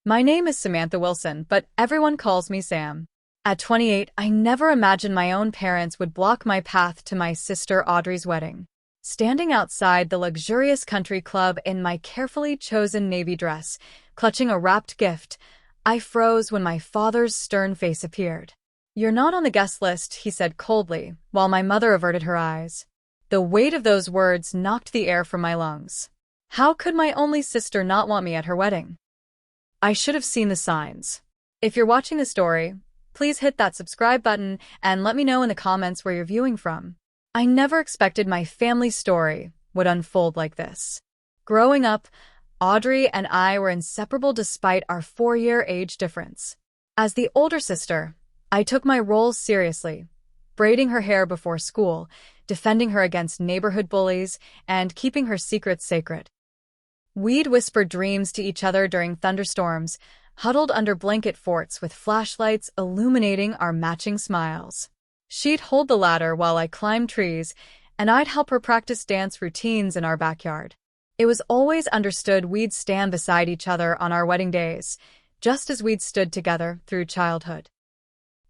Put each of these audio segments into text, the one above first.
My name is Samantha Wilson, but everyone calls me Sam. At 28, I never imagined my own parents would block my path to my sister Audrey's wedding. Standing outside the luxurious country club in my carefully chosen navy dress, clutching a wrapped gift, I froze when my father's stern face appeared. "You're not on the guest list," he said coldly, while my mother averted her eyes. The weight of those words knocked the air from my lungs. How could my only sister not want me at her wedding? I should have seen the signs. If you're watching the story, please hit that subscribe button and let me know in the comments where you're viewing from. I never expected my family story would unfold like this. Growing up, Audrey and I were inseparable despite our 4-year age difference. As the older sister, I took my role seriously, braiding her hair before school, defending her against neighborhood bullies, and keeping her secrets sacred. We'd whisper dreams to each other during thunderstorms, huddled under blanket forts with flashlights illuminating our matching smiles. She'd hold the ladder while I climbed trees, and I'd help her practice dance routines in our backyard. It was always understood we'd stand beside each other on our wedding days, just as we'd stood together through childhood.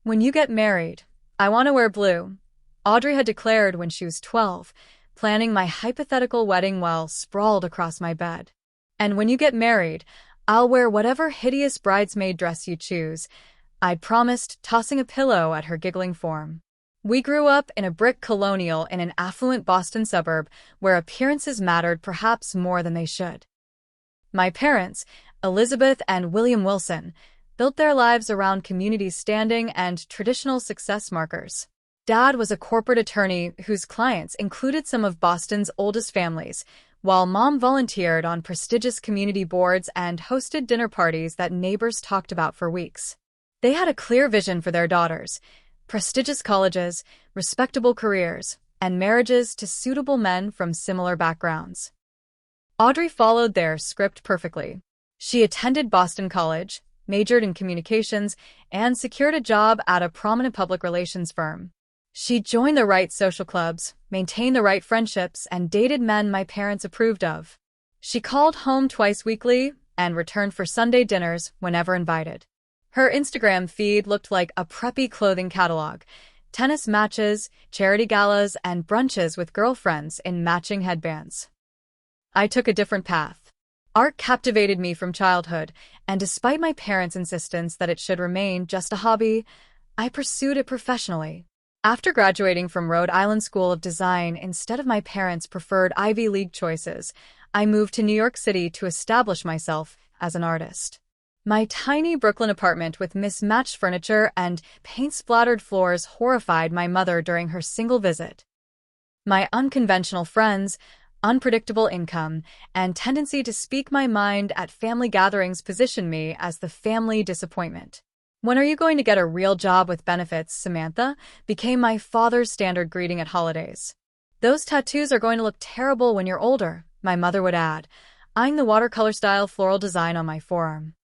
"When you get married, I want to wear blue," Audrey had declared when she was 12, planning my hypothetical wedding while sprawled across my bed. "And when you get married, I'll wear whatever hideous bridesmaid dress you choose," I'd promised, tossing a pillow at her giggling form. We grew up in a brick colonial in an affluent Boston suburb where appearances mattered perhaps more than they should. My parents, Elizabeth and William Wilson, built their lives around community standing and traditional success markers. Dad was a corporate attorney whose clients included some of Boston's oldest families, while Mom volunteered on prestigious community boards and hosted dinner parties that neighbors talked about for weeks. They had a clear vision for their daughters: prestigious colleges, respectable careers, and marriages to suitable men from similar backgrounds. Audrey followed their script perfectly. She attended Boston College, majored in communications, and secured a job at a prominent public relations firm. She joined the right social clubs, maintained the right friendships, and dated men my parents approved of. She called home twice weekly and returned for Sunday dinners whenever invited. Her Instagram feed looked like a preppy clothing catalog: tennis matches, charity galas, and brunches with girlfriends in matching headbands. I took a different path. Art captivated me from childhood, and despite my parents' insistence that it should remain just a hobby, I pursued it professionally. After graduating from Rhode Island School of Design instead of my parents' preferred Ivy League choices, I moved to New York City to establish myself as an artist. My tiny Brooklyn apartment with mismatched furniture and paint-splattered floors horrified my mother during her single visit. My unconventional friends, unpredictable income, and tendency to speak my mind at family gatherings positioned me as the family disappointment. "When are you going to get a real job with benefits, Samantha?" became my father's standard greeting at holidays. "Those tattoos are going to look terrible when you're older," my mother would add, eyeing the watercolor-style floral design on my forearm.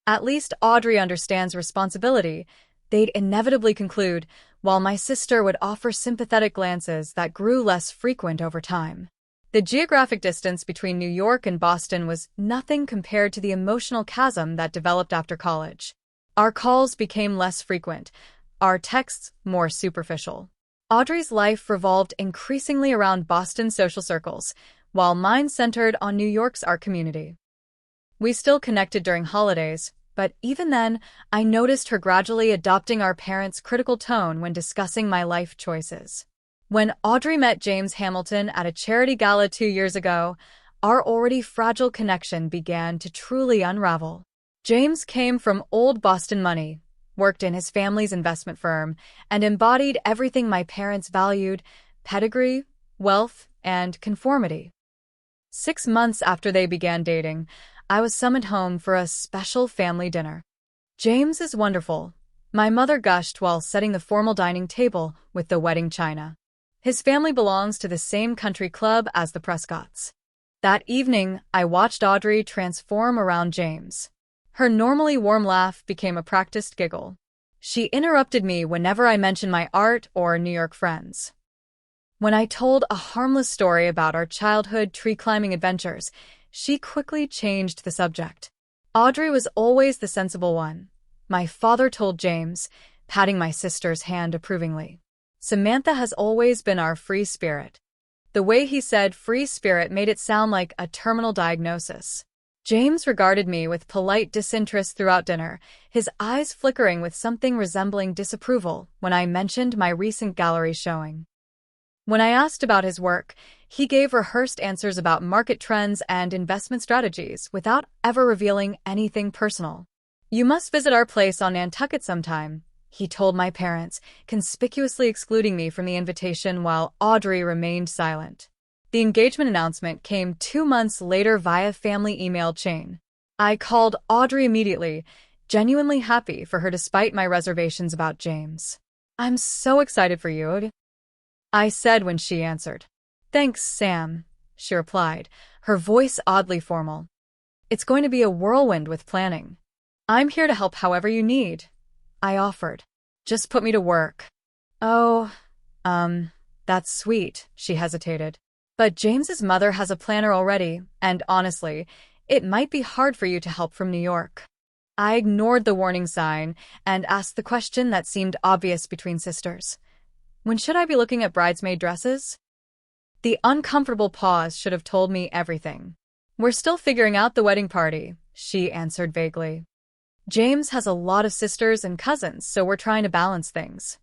"At least Audrey understands responsibility," they'd inevitably conclude, while my sister would offer sympathetic glances that grew less frequent over time. The geographic distance between New York and Boston was nothing compared to the emotional chasm that developed after college. Our calls became less frequent, our texts more superficial. Audrey's life revolved increasingly around Boston's social circles, while mine centered on New York's art community. We still connected during holidays, but even then, I noticed her gradually adopting our parents' critical tone when discussing my life choices. When Audrey met James Hamilton at a charity gala 2 years ago, our already fragile connection began to truly unravel. James came from old Boston money, worked in his family's investment firm, and embodied everything my parents valued: pedigree, wealth, and conformity. 6 months after they began dating, I was summoned home for a special family dinner. "James is wonderful," my mother gushed while setting the formal dining table with the wedding china. "His family belongs to the same country club as the Prescotts." That evening, I watched Audrey transform around James. Her normally warm laugh became a practiced giggle. She interrupted me whenever I mentioned my art or New York friends. When I told a harmless story about our childhood tree-climbing adventures, she quickly changed the subject. Audrey was always the sensible one, my father told James, patting my sister's hand approvingly. Samantha has always been our free spirit. The way he said free spirit made it sound like a terminal diagnosis. James regarded me with polite disinterest throughout dinner, his eyes flickering with something resembling disapproval when I mentioned my recent gallery showing. When I asked about his work, he gave rehearsed answers about market trends and investment strategies without ever revealing anything personal. "You must visit our place on Nantucket sometime," he told my parents, conspicuously excluding me from the invitation while Audrey remained silent. The engagement announcement came 2 months later via family email chain. I called Audrey immediately, genuinely happy for her despite my reservations about James. "I'm so excited for you," I said when she answered. "Thanks, Sam," she replied, her voice oddly formal. "It's going to be a whirlwind with planning. I'm here to help however you need," I offered. "Just put me to work." "Oh, that's sweet," she hesitated. "But James's mother has a planner already, and honestly, it might be hard for you to help from New York." I ignored the warning sign and asked the question that seemed obvious between sisters. "When should I be looking at bridesmaid dresses?" The uncomfortable pause should have told me everything. "We're still figuring out the wedding party," she answered vaguely. "James has a lot of sisters and cousins, so we're trying to balance things."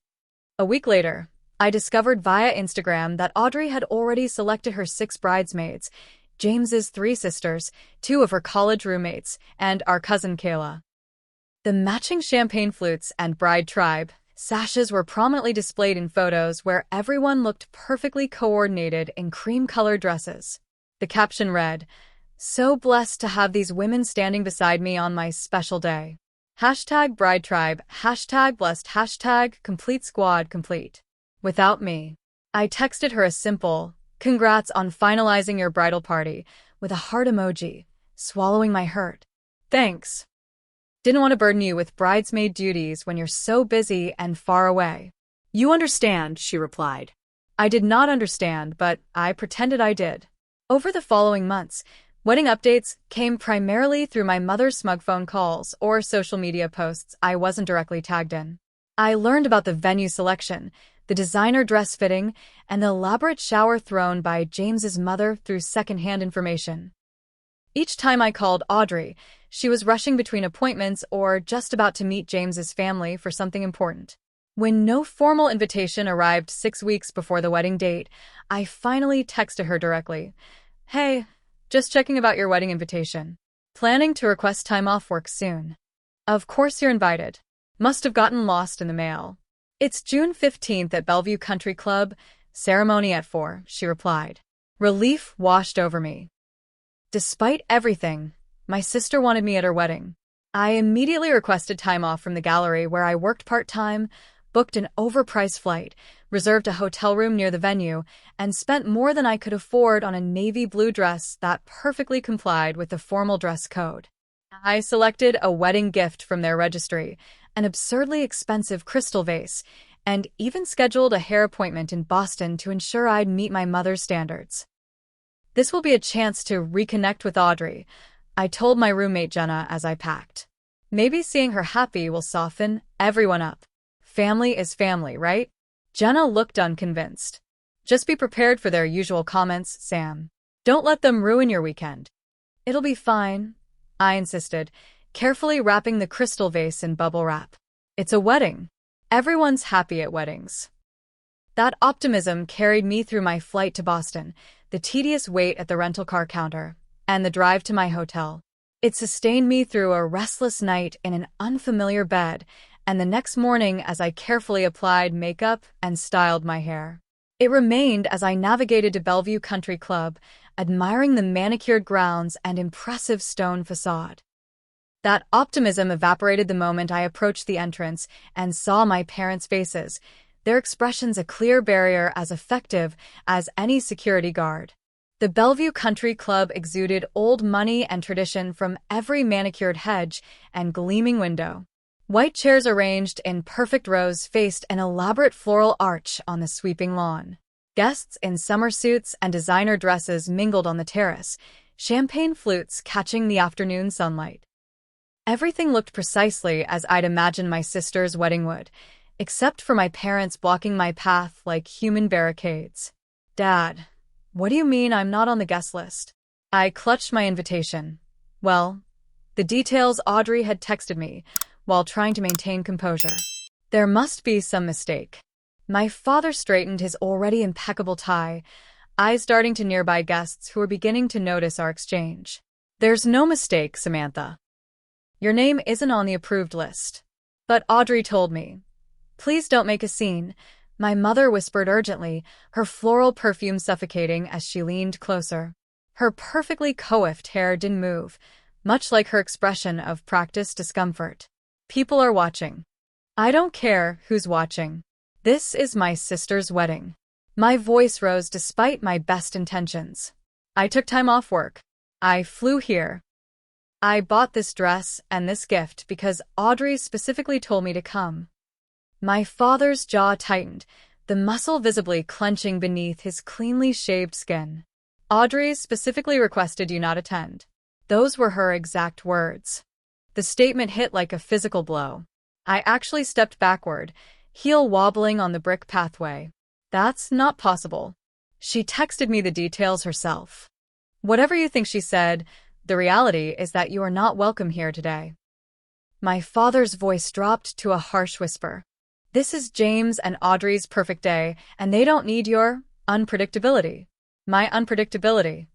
A week later, I discovered via Instagram that Audrey had already selected her 6 bridesmaids, James's 3 sisters, 2 of her college roommates, and our cousin Kayla. The matching champagne flutes and bride tribe sashes were prominently displayed in photos where everyone looked perfectly coordinated in cream-colored dresses. The caption read, "So blessed to have these women standing beside me on my special day. #BrideTribe, #blessed, #complete squad complete. Without me." I texted her a simple, "Congrats on finalizing your bridal party," with a heart emoji, swallowing my hurt. "Thanks. Didn't want to burden you with bridesmaid duties when you're so busy and far away." "You understand," she replied. I did not understand, but I pretended I did. Over the following months, wedding updates came primarily through my mother's smug phone calls or social media posts I wasn't directly tagged in. I learned about the venue selection, the designer dress fitting, and the elaborate shower thrown by James's mother through secondhand information. Each time I called Audrey, she was rushing between appointments or just about to meet James's family for something important. When no formal invitation arrived 6 weeks before the wedding date, I finally texted her directly. "Hey, just checking about your wedding invitation. Planning to request time off work soon. Of course you're invited. Must have gotten lost in the mail. It's June 15th at Bellevue Country Club, ceremony at 4, she replied. Relief washed over me. Despite everything, my sister wanted me at her wedding. I immediately requested time off from the gallery where I worked part-time, booked an overpriced flight, reserved a hotel room near the venue, and spent more than I could afford on a navy blue dress that perfectly complied with the formal dress code. I selected a wedding gift from their registry, an absurdly expensive crystal vase, and even scheduled a hair appointment in Boston to ensure I'd meet my mother's standards. This will be a chance to reconnect with Audrey, I told my roommate Jenna as I packed. Maybe seeing her happy will soften everyone up. Family is family, right? Jenna looked unconvinced. Just be prepared for their usual comments, Sam. Don't let them ruin your weekend. It'll be fine, I insisted, carefully wrapping the crystal vase in bubble wrap. It's a wedding. Everyone's happy at weddings. That optimism carried me through my flight to Boston, the tedious wait at the rental car counter, and the drive to my hotel. It sustained me through a restless night in an unfamiliar bed, and the next morning as I carefully applied makeup and styled my hair. It remained as I navigated to Bellevue Country Club, admiring the manicured grounds and impressive stone facade. That optimism evaporated the moment I approached the entrance and saw my parents' faces, their expressions a clear barrier as effective as any security guard. The Bellevue Country Club exuded old money and tradition from every manicured hedge and gleaming window. White chairs arranged in perfect rows faced an elaborate floral arch on the sweeping lawn. Guests in summer suits and designer dresses mingled on the terrace, champagne flutes catching the afternoon sunlight. Everything looked precisely as I'd imagined my sister's wedding would, except for my parents blocking my path like human barricades. Dad, what do you mean I'm not on the guest list? I clutched my invitation. Well, the details Audrey had texted me, while trying to maintain composure. There must be some mistake. My father straightened his already impeccable tie, eyes darting to nearby guests who were beginning to notice our exchange. There's no mistake, Samantha. Your name isn't on the approved list. But Audrey told me. Please don't make a scene, my mother whispered urgently, her floral perfume suffocating as she leaned closer. Her perfectly coiffed hair didn't move, much like her expression of practiced discomfort. People are watching. I don't care who's watching. This is my sister's wedding. My voice rose despite my best intentions. I took time off work. I flew here. I bought this dress and this gift because Audrey specifically told me to come. My father's jaw tightened, the muscle visibly clenching beneath his cleanly shaved skin. Audrey specifically requested you not attend. Those were her exact words. The statement hit like a physical blow. I actually stepped backward, heel wobbling on the brick pathway. That's not possible. She texted me the details herself. Whatever you think she said, the reality is that you are not welcome here today. My father's voice dropped to a harsh whisper. This is James and Audrey's perfect day, and they don't need your unpredictability. My unpredictability.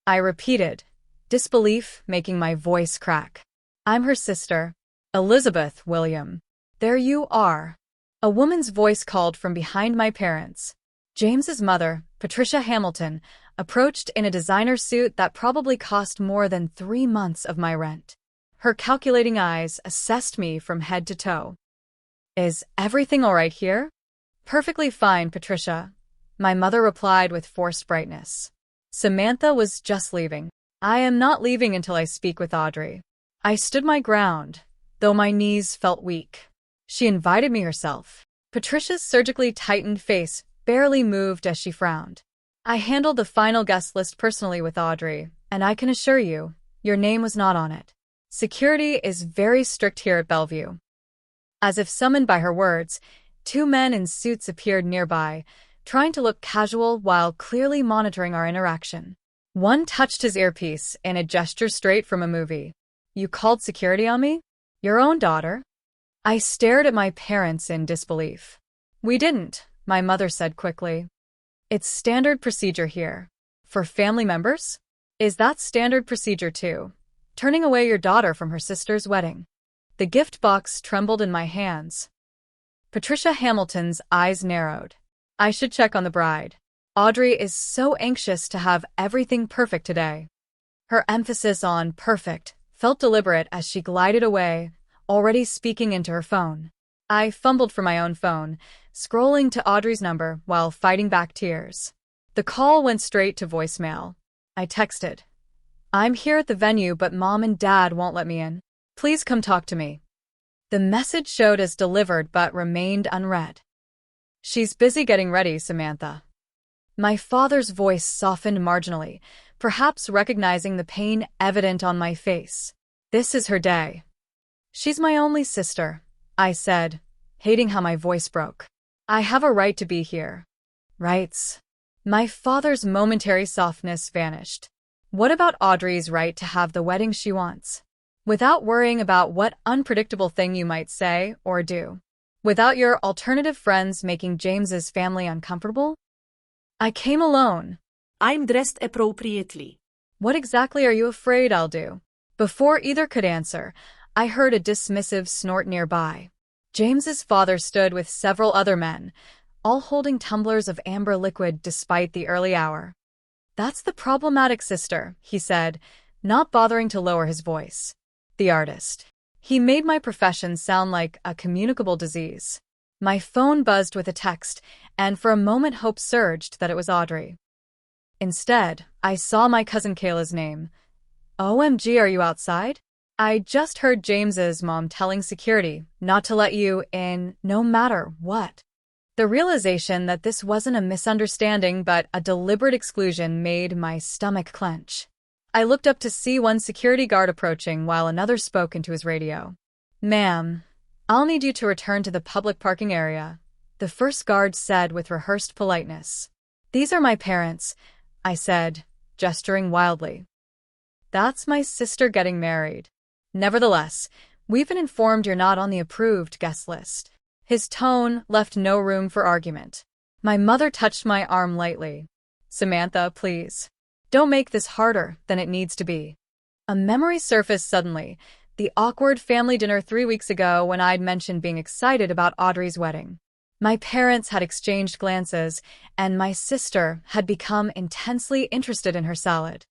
I repeated, disbelief making my voice crack. I'm her sister, Elizabeth William. There you are. A woman's voice called from behind my parents. James's mother, Patricia Hamilton, approached in a designer suit that probably cost more than 3 months of my rent. Her calculating eyes assessed me from head to toe. Is everything all right here? Perfectly fine, Patricia, my mother replied with forced brightness. Samantha was just leaving. I am not leaving until I speak with Audrey. I stood my ground, though my knees felt weak. She invited me herself. Patricia's surgically tightened face barely moved as she frowned. I handled the final guest list personally with Audrey, and I can assure you, your name was not on it. Security is very strict here at Bellevue. As if summoned by her words, 2 men in suits appeared nearby, trying to look casual while clearly monitoring our interaction. One touched his earpiece in a gesture straight from a movie. You called security on me? Your own daughter? I stared at my parents in disbelief. We didn't, my mother said quickly. It's standard procedure here. For family members? Is that standard procedure too? Turning away your daughter from her sister's wedding. The gift box trembled in my hands. Patricia Hamilton's eyes narrowed. I should check on the bride. Audrey is so anxious to have everything perfect today. Her emphasis on perfect felt deliberate as she glided away, already speaking into her phone. I fumbled for my own phone, scrolling to Audrey's number while fighting back tears. The call went straight to voicemail. I texted. I'm here at the venue, but Mom and Dad won't let me in. Please come talk to me. The message showed as delivered but remained unread. She's busy getting ready, Samantha. My father's voice softened marginally, perhaps recognizing the pain evident on my face. This is her day. She's my only sister, I said, hating how my voice broke. I have a right to be here. Rights. My father's momentary softness vanished. What about Audrey's right to have the wedding she wants? Without worrying about what unpredictable thing you might say or do. Without your alternative friends making James's family uncomfortable? I came alone. I'm dressed appropriately. What exactly are you afraid I'll do? Before either could answer, I heard a dismissive snort nearby. James's father stood with several other men, all holding tumblers of amber liquid despite the early hour. That's the problematic sister, he said, not bothering to lower his voice. The artist. He made my profession sound like a communicable disease. My phone buzzed with a text, and for a moment hope surged that it was Audrey. Instead, I saw my cousin Kayla's name. OMG, are you outside? I just heard James's mom telling security not to let you in no matter what. The realization that this wasn't a misunderstanding but a deliberate exclusion made my stomach clench. I looked up to see one security guard approaching while another spoke into his radio. "Ma'am, I'll need you to return to the public parking area," the first guard said with rehearsed politeness. "These are my parents," I said, gesturing wildly. "That's my sister getting married. Nevertheless, we've been informed you're not on the approved guest list." His tone left no room for argument. My mother touched my arm lightly. "Samantha, please. Don't make this harder than it needs to be." A memory surfaced suddenly, the awkward family dinner 3 weeks ago when I'd mentioned being excited about Audrey's wedding. My parents had exchanged glances, and my sister had become intensely interested in her salad.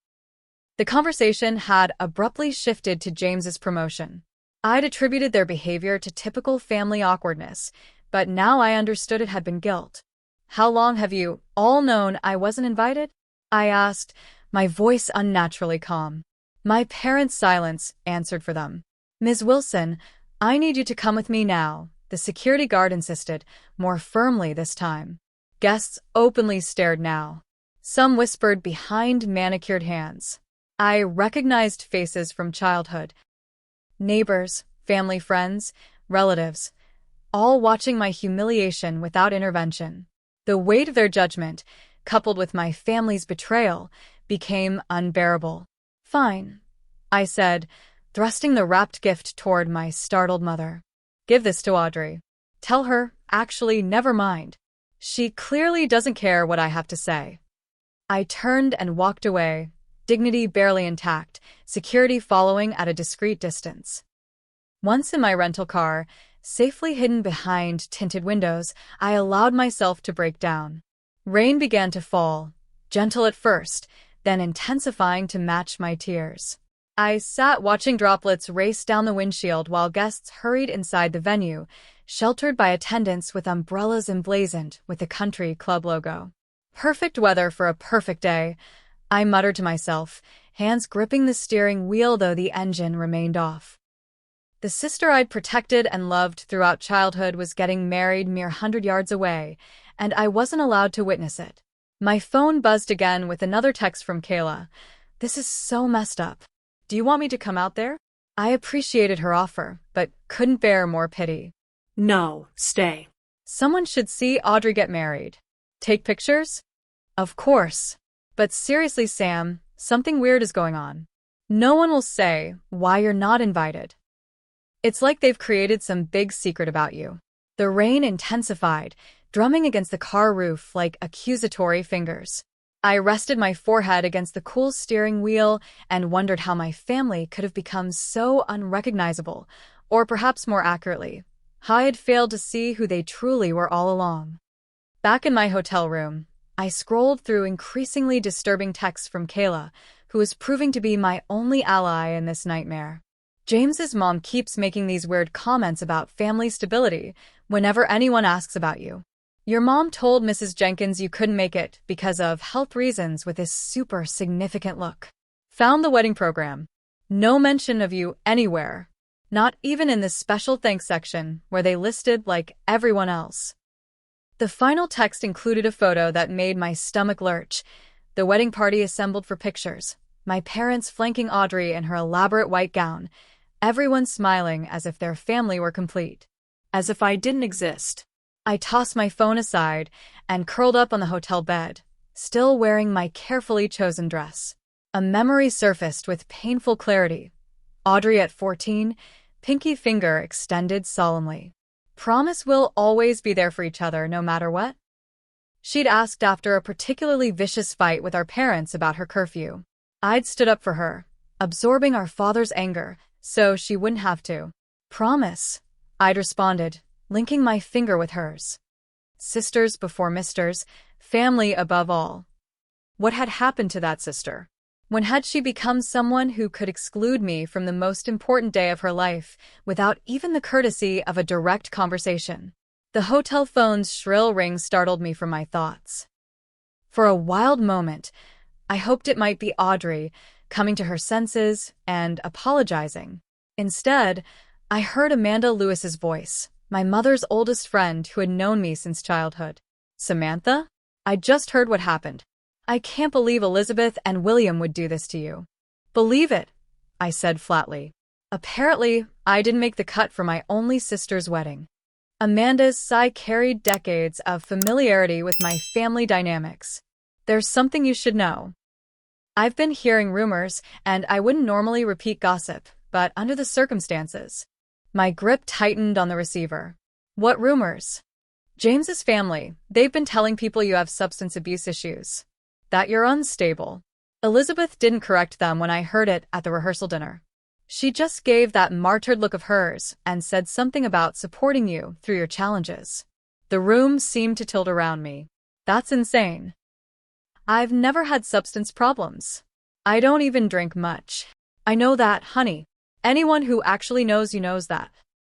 The conversation had abruptly shifted to James's promotion. I'd attributed their behavior to typical family awkwardness, but now I understood it had been guilt. "How long have you all known I wasn't invited?" I asked, my voice unnaturally calm. My parents' silence answered for them. "Ms. Wilson, I need you to come with me now," the security guard insisted, more firmly this time. Guests openly stared now. Some whispered behind manicured hands. I recognized faces from childhood. Neighbors, family friends, relatives, all watching my humiliation without intervention. The weight of their judgment, coupled with my family's betrayal, became unbearable. "Fine," I said, thrusting the wrapped gift toward my startled mother. "Give this to Audrey. Tell her, actually, never mind. She clearly doesn't care what I have to say." I turned and walked away, dignity barely intact, security following at a discreet distance. Once in my rental car, safely hidden behind tinted windows, I allowed myself to break down. Rain began to fall, gentle at first, then intensifying to match my tears. I sat watching droplets race down the windshield while guests hurried inside the venue, sheltered by attendants with umbrellas emblazoned with the country club logo. Perfect weather for a perfect day, I muttered to myself, hands gripping the steering wheel though the engine remained off. The sister I'd protected and loved throughout childhood was getting married mere 100 yards away, and I wasn't allowed to witness it. My phone buzzed again with another text from Kayla. "This is so messed up. Do you want me to come out there?" I appreciated her offer, but couldn't bear more pity. No, stay. Someone should see Audrey get married. Take pictures? Of course. But seriously, Sam, something weird is going on. No one will say why you're not invited. It's like they've created some big secret about you. The rain intensified, drumming against the car roof like accusatory fingers. I rested my forehead against the cool steering wheel and wondered how my family could have become so unrecognizable, or perhaps more accurately, how I had failed to see who they truly were all along. Back in my hotel room, I scrolled through increasingly disturbing texts from Kayla, who was proving to be my only ally in this nightmare. "James's mom keeps making these weird comments about family stability whenever anyone asks about you. Your mom told Mrs. Jenkins you couldn't make it because of health reasons with this super significant look. Found the wedding program. No mention of you anywhere. Not even in the special thanks section where they listed like everyone else." The final text included a photo that made my stomach lurch. The wedding party assembled for pictures, my parents flanking Audrey in her elaborate white gown, everyone smiling as if their family were complete. As if I didn't exist. I tossed my phone aside and curled up on the hotel bed, still wearing my carefully chosen dress. A memory surfaced with painful clarity. Audrey at 14, pinky finger extended solemnly. Promise we'll always be there for each other no matter what? She'd asked after a particularly vicious fight with our parents about her curfew. I'd stood up for her, absorbing our father's anger, so she wouldn't have to. "Promise," I'd responded, linking my finger with hers. Sisters before misters, family above all. What had happened to that sister? When had she become someone who could exclude me from the most important day of her life without even the courtesy of a direct conversation? The hotel phone's shrill ring startled me from my thoughts. For a wild moment, I hoped it might be Audrey, coming to her senses and apologizing. Instead, I heard Amanda Lewis's voice, my mother's oldest friend who had known me since childhood. "Samantha? I just heard what happened. I can't believe Elizabeth and William would do this to you." Believe it, I said flatly. Apparently, I didn't make the cut for my only sister's wedding. Amanda's sigh carried decades of familiarity with my family dynamics. There's something you should know. I've been hearing rumors, and I wouldn't normally repeat gossip, but under the circumstances. My grip tightened on the receiver. What rumors? James's family. They've been telling people you have substance abuse issues. That you're unstable. Elizabeth didn't correct them when I heard it at the rehearsal dinner. She just gave that martyred look of hers and said something about supporting you through your challenges. The room seemed to tilt around me. That's insane. I've never had substance problems. I don't even drink much. I know that, honey. Anyone who actually knows you knows that.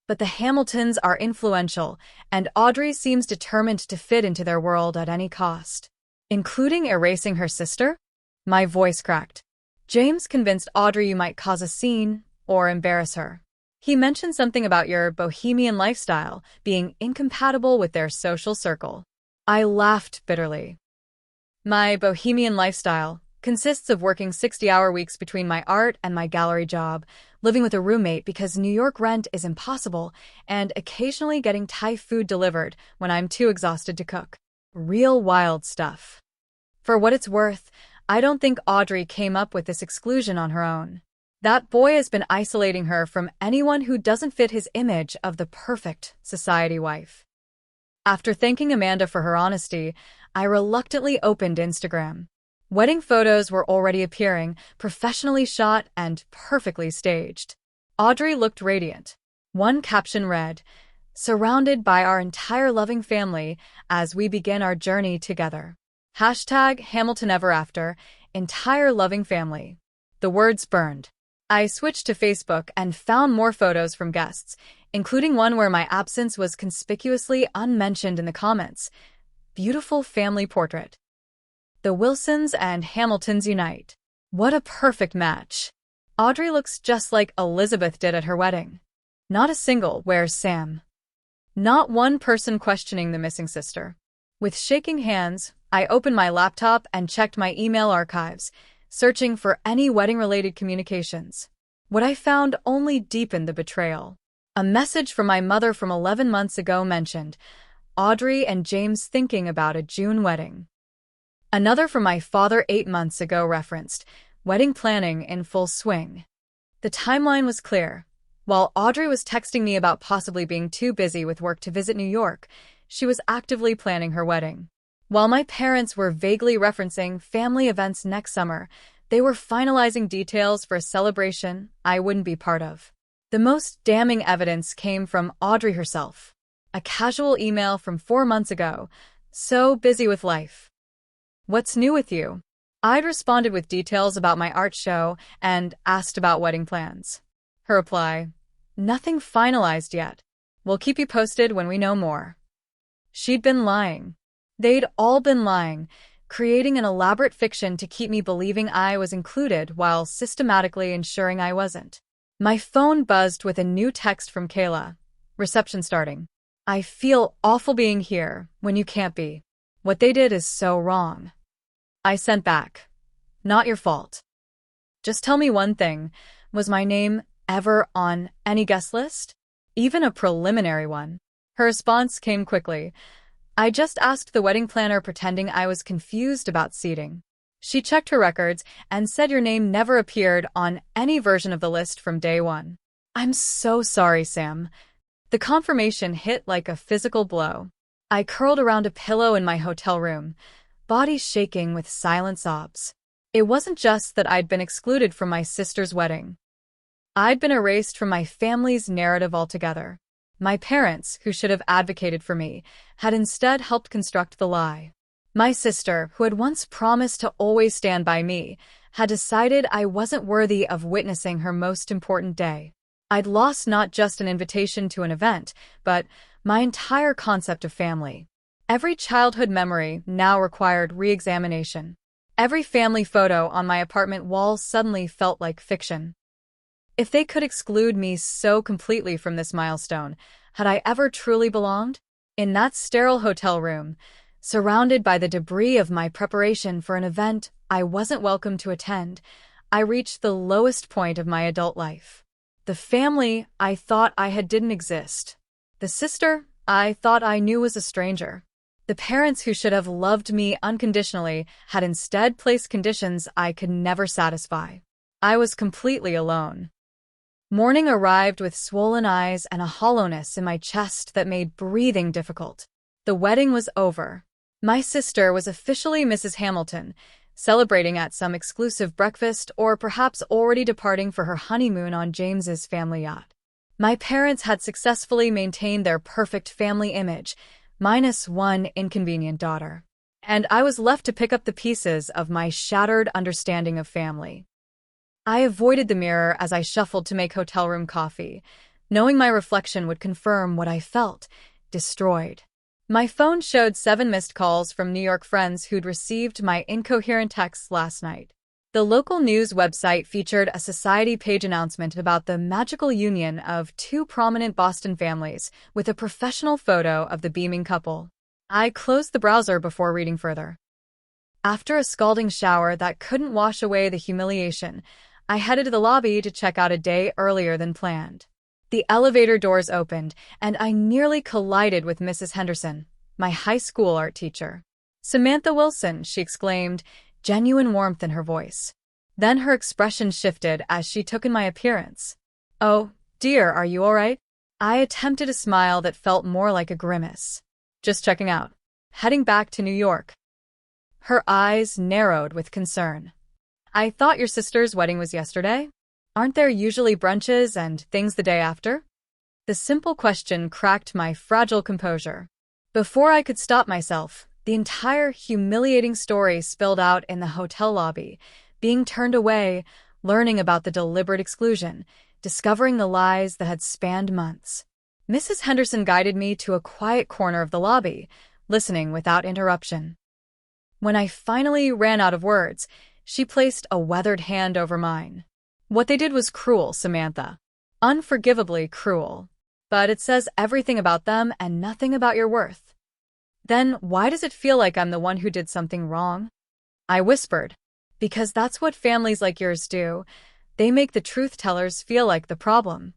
But the Hamiltons are influential, and Audrey seems determined to fit into their world at any cost. Including erasing her sister? My voice cracked. James convinced Audrey you might cause a scene or embarrass her. He mentioned something about your bohemian lifestyle being incompatible with their social circle. I laughed bitterly. My bohemian lifestyle consists of working 60-hour weeks between my art and my gallery job, living with a roommate because New York rent is impossible, and occasionally getting Thai food delivered when I'm too exhausted to cook. Real wild stuff. For what it's worth, I don't think Audrey came up with this exclusion on her own. That boy has been isolating her from anyone who doesn't fit his image of the perfect society wife. After thanking Amanda for her honesty, I reluctantly opened Instagram. Wedding photos were already appearing, professionally shot and perfectly staged. Audrey looked radiant. One caption read, "Surrounded by our entire loving family as we begin our journey together. Hashtag Hamilton Ever After, entire loving family." The words burned. I switched to Facebook and found more photos from guests, including one where my absence was conspicuously unmentioned in the comments. Beautiful family portrait. The Wilsons and Hamiltons unite. What a perfect match. Audrey looks just like Elizabeth did at her wedding. Not a single "Where's Sam?" Not one person questioning the missing sister. With shaking hands, I opened my laptop and checked my email archives, searching for any wedding-related communications. What I found only deepened the betrayal. A message from my mother from 11 months ago mentioned Audrey and James thinking about a June wedding. Another from my father 8 months ago referenced wedding planning in full swing. The timeline was clear. While Audrey was texting me about possibly being too busy with work to visit New York, she was actively planning her wedding. While my parents were vaguely referencing family events next summer, they were finalizing details for a celebration I wouldn't be part of. The most damning evidence came from Audrey herself. A casual email from 4 months ago. "So busy with life. What's new with you?" I'd responded with details about my art show and asked about wedding plans. Her reply, "Nothing finalized yet. We'll keep you posted when we know more." She'd been lying. They'd all been lying, creating an elaborate fiction to keep me believing I was included while systematically ensuring I wasn't. My phone buzzed with a new text from Kayla. "Reception starting. I feel awful being here when you can't be. What they did is so wrong." I sent back, "Not your fault. Just tell me one thing. Was my name ever on any guest list? Even a preliminary one?" Her response came quickly. "I just asked the wedding planner pretending I was confused about seating. She checked her records and said your name never appeared on any version of the list from day one." "I'm so sorry, Sam." The confirmation hit like a physical blow. I curled around a pillow in my hotel room, body shaking with silent sobs. It wasn't just that I'd been excluded from my sister's wedding. I'd been erased from my family's narrative altogether. My parents, who should have advocated for me, had instead helped construct the lie. My sister, who had once promised to always stand by me, had decided I wasn't worthy of witnessing her most important day. I'd lost not just an invitation to an event, but my entire concept of family. Every childhood memory now required re-examination. Every family photo on my apartment wall suddenly felt like fiction. If they could exclude me so completely from this milestone, had I ever truly belonged? In that sterile hotel room, surrounded by the debris of my preparation for an event I wasn't welcome to attend, I reached the lowest point of my adult life. The family I thought I had didn't exist. The sister I thought I knew was a stranger. The parents who should have loved me unconditionally had instead placed conditions I could never satisfy. I was completely alone. Morning arrived with swollen eyes and a hollowness in my chest that made breathing difficult. The wedding was over. My sister was officially Mrs. Hamilton, celebrating at some exclusive breakfast or perhaps already departing for her honeymoon on James's family yacht. My parents had successfully maintained their perfect family image, minus one inconvenient daughter. And I was left to pick up the pieces of my shattered understanding of family. I avoided the mirror as I shuffled to make hotel room coffee, knowing my reflection would confirm what I felt: destroyed. My phone showed 7 missed calls from New York friends who'd received my incoherent texts last night. The local news website featured a society page announcement about the magical union of 2 prominent Boston families, with a professional photo of the beaming couple. I closed the browser before reading further. After a scalding shower that couldn't wash away the humiliation, I headed to the lobby to check out a day earlier than planned. The elevator doors opened, and I nearly collided with Mrs. Henderson, my high school art teacher. "Samantha Wilson," she exclaimed, genuine warmth in her voice. Then her expression shifted as she took in my appearance. "Oh, dear, are you all right?" I attempted a smile that felt more like a grimace. "Just checking out. Heading back to New York." Her eyes narrowed with concern. "I thought your sister's wedding was yesterday? Aren't there usually brunches and things the day after?" The simple question cracked my fragile composure. Before I could stop myself, the entire humiliating story spilled out in the hotel lobby, being turned away, learning about the deliberate exclusion, discovering the lies that had spanned months. Mrs. Henderson guided me to a quiet corner of the lobby, listening without interruption. When I finally ran out of words, she placed a weathered hand over mine. "What they did was cruel, Samantha. Unforgivably cruel. But it says everything about them and nothing about your worth." "Then why does it feel like I'm the one who did something wrong?" I whispered. "Because that's what families like yours do. They make the truth-tellers feel like the problem."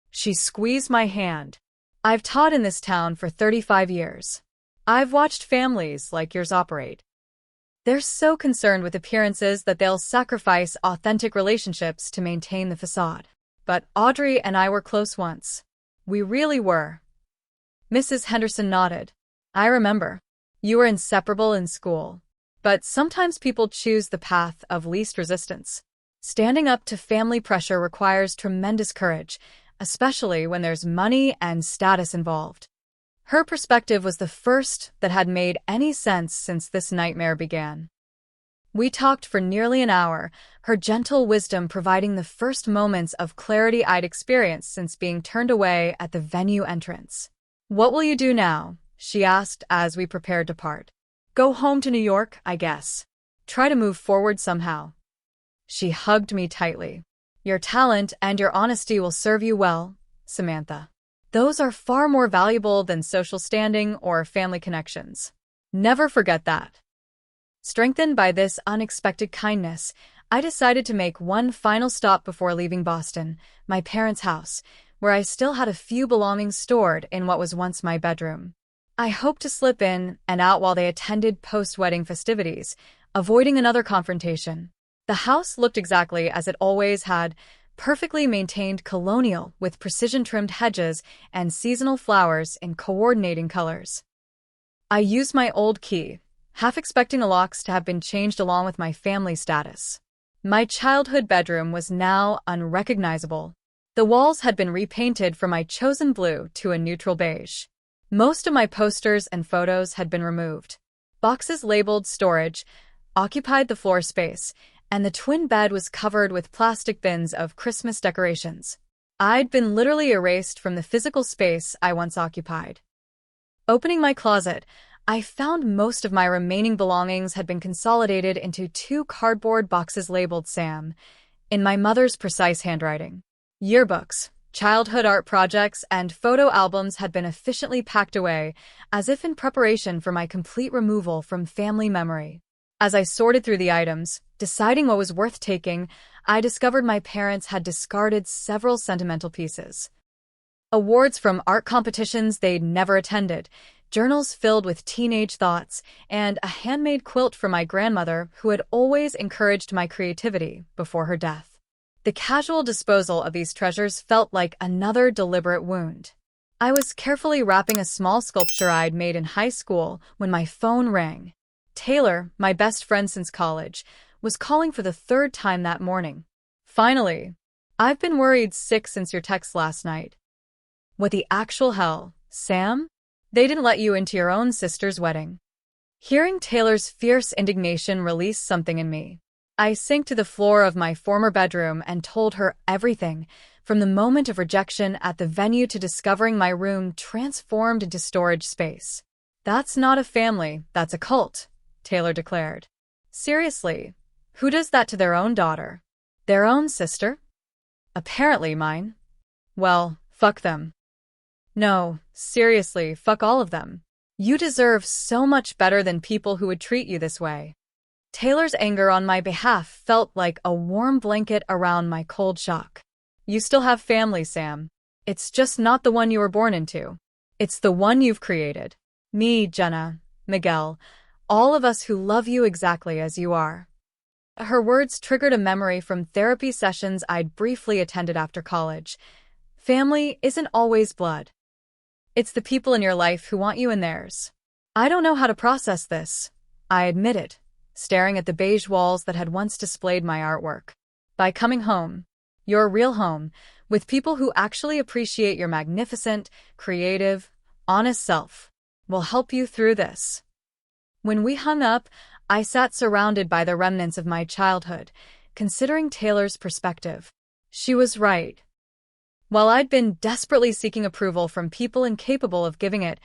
She squeezed my hand. "I've taught in this town for 35 years. I've watched families like yours operate. They're so concerned with appearances that they'll sacrifice authentic relationships to maintain the facade. But Audrey and I were close once. We really were." Mrs. Henderson nodded. "I remember. You were inseparable in school. But sometimes people choose the path of least resistance. Standing up to family pressure requires tremendous courage, especially when there's money and status involved." Her perspective was the first that had made any sense since this nightmare began. We talked for nearly an hour, her gentle wisdom providing the first moments of clarity I'd experienced since being turned away at the venue entrance. "What will you do now?" she asked as we prepared to part. "Go home to New York, I guess. Try to move forward somehow." She hugged me tightly. "Your talent and your honesty will serve you well, Samantha. Those are far more valuable than social standing or family connections. Never forget that." Strengthened by this unexpected kindness, I decided to make one final stop before leaving Boston, my parents' house, where I still had a few belongings stored in what was once my bedroom. I hoped to slip in and out while they attended post-wedding festivities, avoiding another confrontation. The house looked exactly as it always had, perfectly maintained colonial with precision-trimmed hedges and seasonal flowers in coordinating colors. I used my old key, half expecting the locks to have been changed along with my family status. My childhood bedroom was now unrecognizable. The walls had been repainted from my chosen blue to a neutral beige. Most of my posters and photos had been removed. Boxes labeled storage occupied the floor space, and the twin bed was covered with plastic bins of Christmas decorations. I'd been literally erased from the physical space I once occupied. Opening my closet, I found most of my remaining belongings had been consolidated into 2 cardboard boxes labeled Sam, in my mother's precise handwriting. Yearbooks, childhood art projects, and photo albums had been efficiently packed away, as if in preparation for my complete removal from family memory. As I sorted through the items, deciding what was worth taking, I discovered my parents had discarded several sentimental pieces. Awards from art competitions they'd never attended, journals filled with teenage thoughts, and a handmade quilt from my grandmother who had always encouraged my creativity before her death. The casual disposal of these treasures felt like another deliberate wound. I was carefully wrapping a small sculpture I'd made in high school when my phone rang. Taylor, my best friend since college, was calling for the third time that morning. Finally, I've been worried sick since your text last night. What the actual hell, Sam? They didn't let you into your own sister's wedding. Hearing Taylor's fierce indignation released something in me. I sank to the floor of my former bedroom and told her everything, from the moment of rejection at the venue to discovering my room transformed into storage space. That's not a family, that's a cult, Taylor declared. Seriously, who does that to their own daughter? Their own sister? Apparently mine. Well, fuck them. No, seriously, fuck all of them. You deserve so much better than people who would treat you this way. Taylor's anger on my behalf felt like a warm blanket around my cold shock. You still have family, Sam. It's just not the one you were born into. It's the one you've created. Me, Jenna, Miguel, all of us who love you exactly as you are. Her words triggered a memory from therapy sessions I'd briefly attended after college. Family isn't always blood. It's the people in your life who want you in theirs. I don't know how to process this, I admitted, staring at the beige walls that had once displayed my artwork. By coming home, your real home, with people who actually appreciate your magnificent, creative, honest self, will help you through this. When we hung up, I sat surrounded by the remnants of my childhood, considering Taylor's perspective. She was right. While I'd been desperately seeking approval from people incapable of giving it,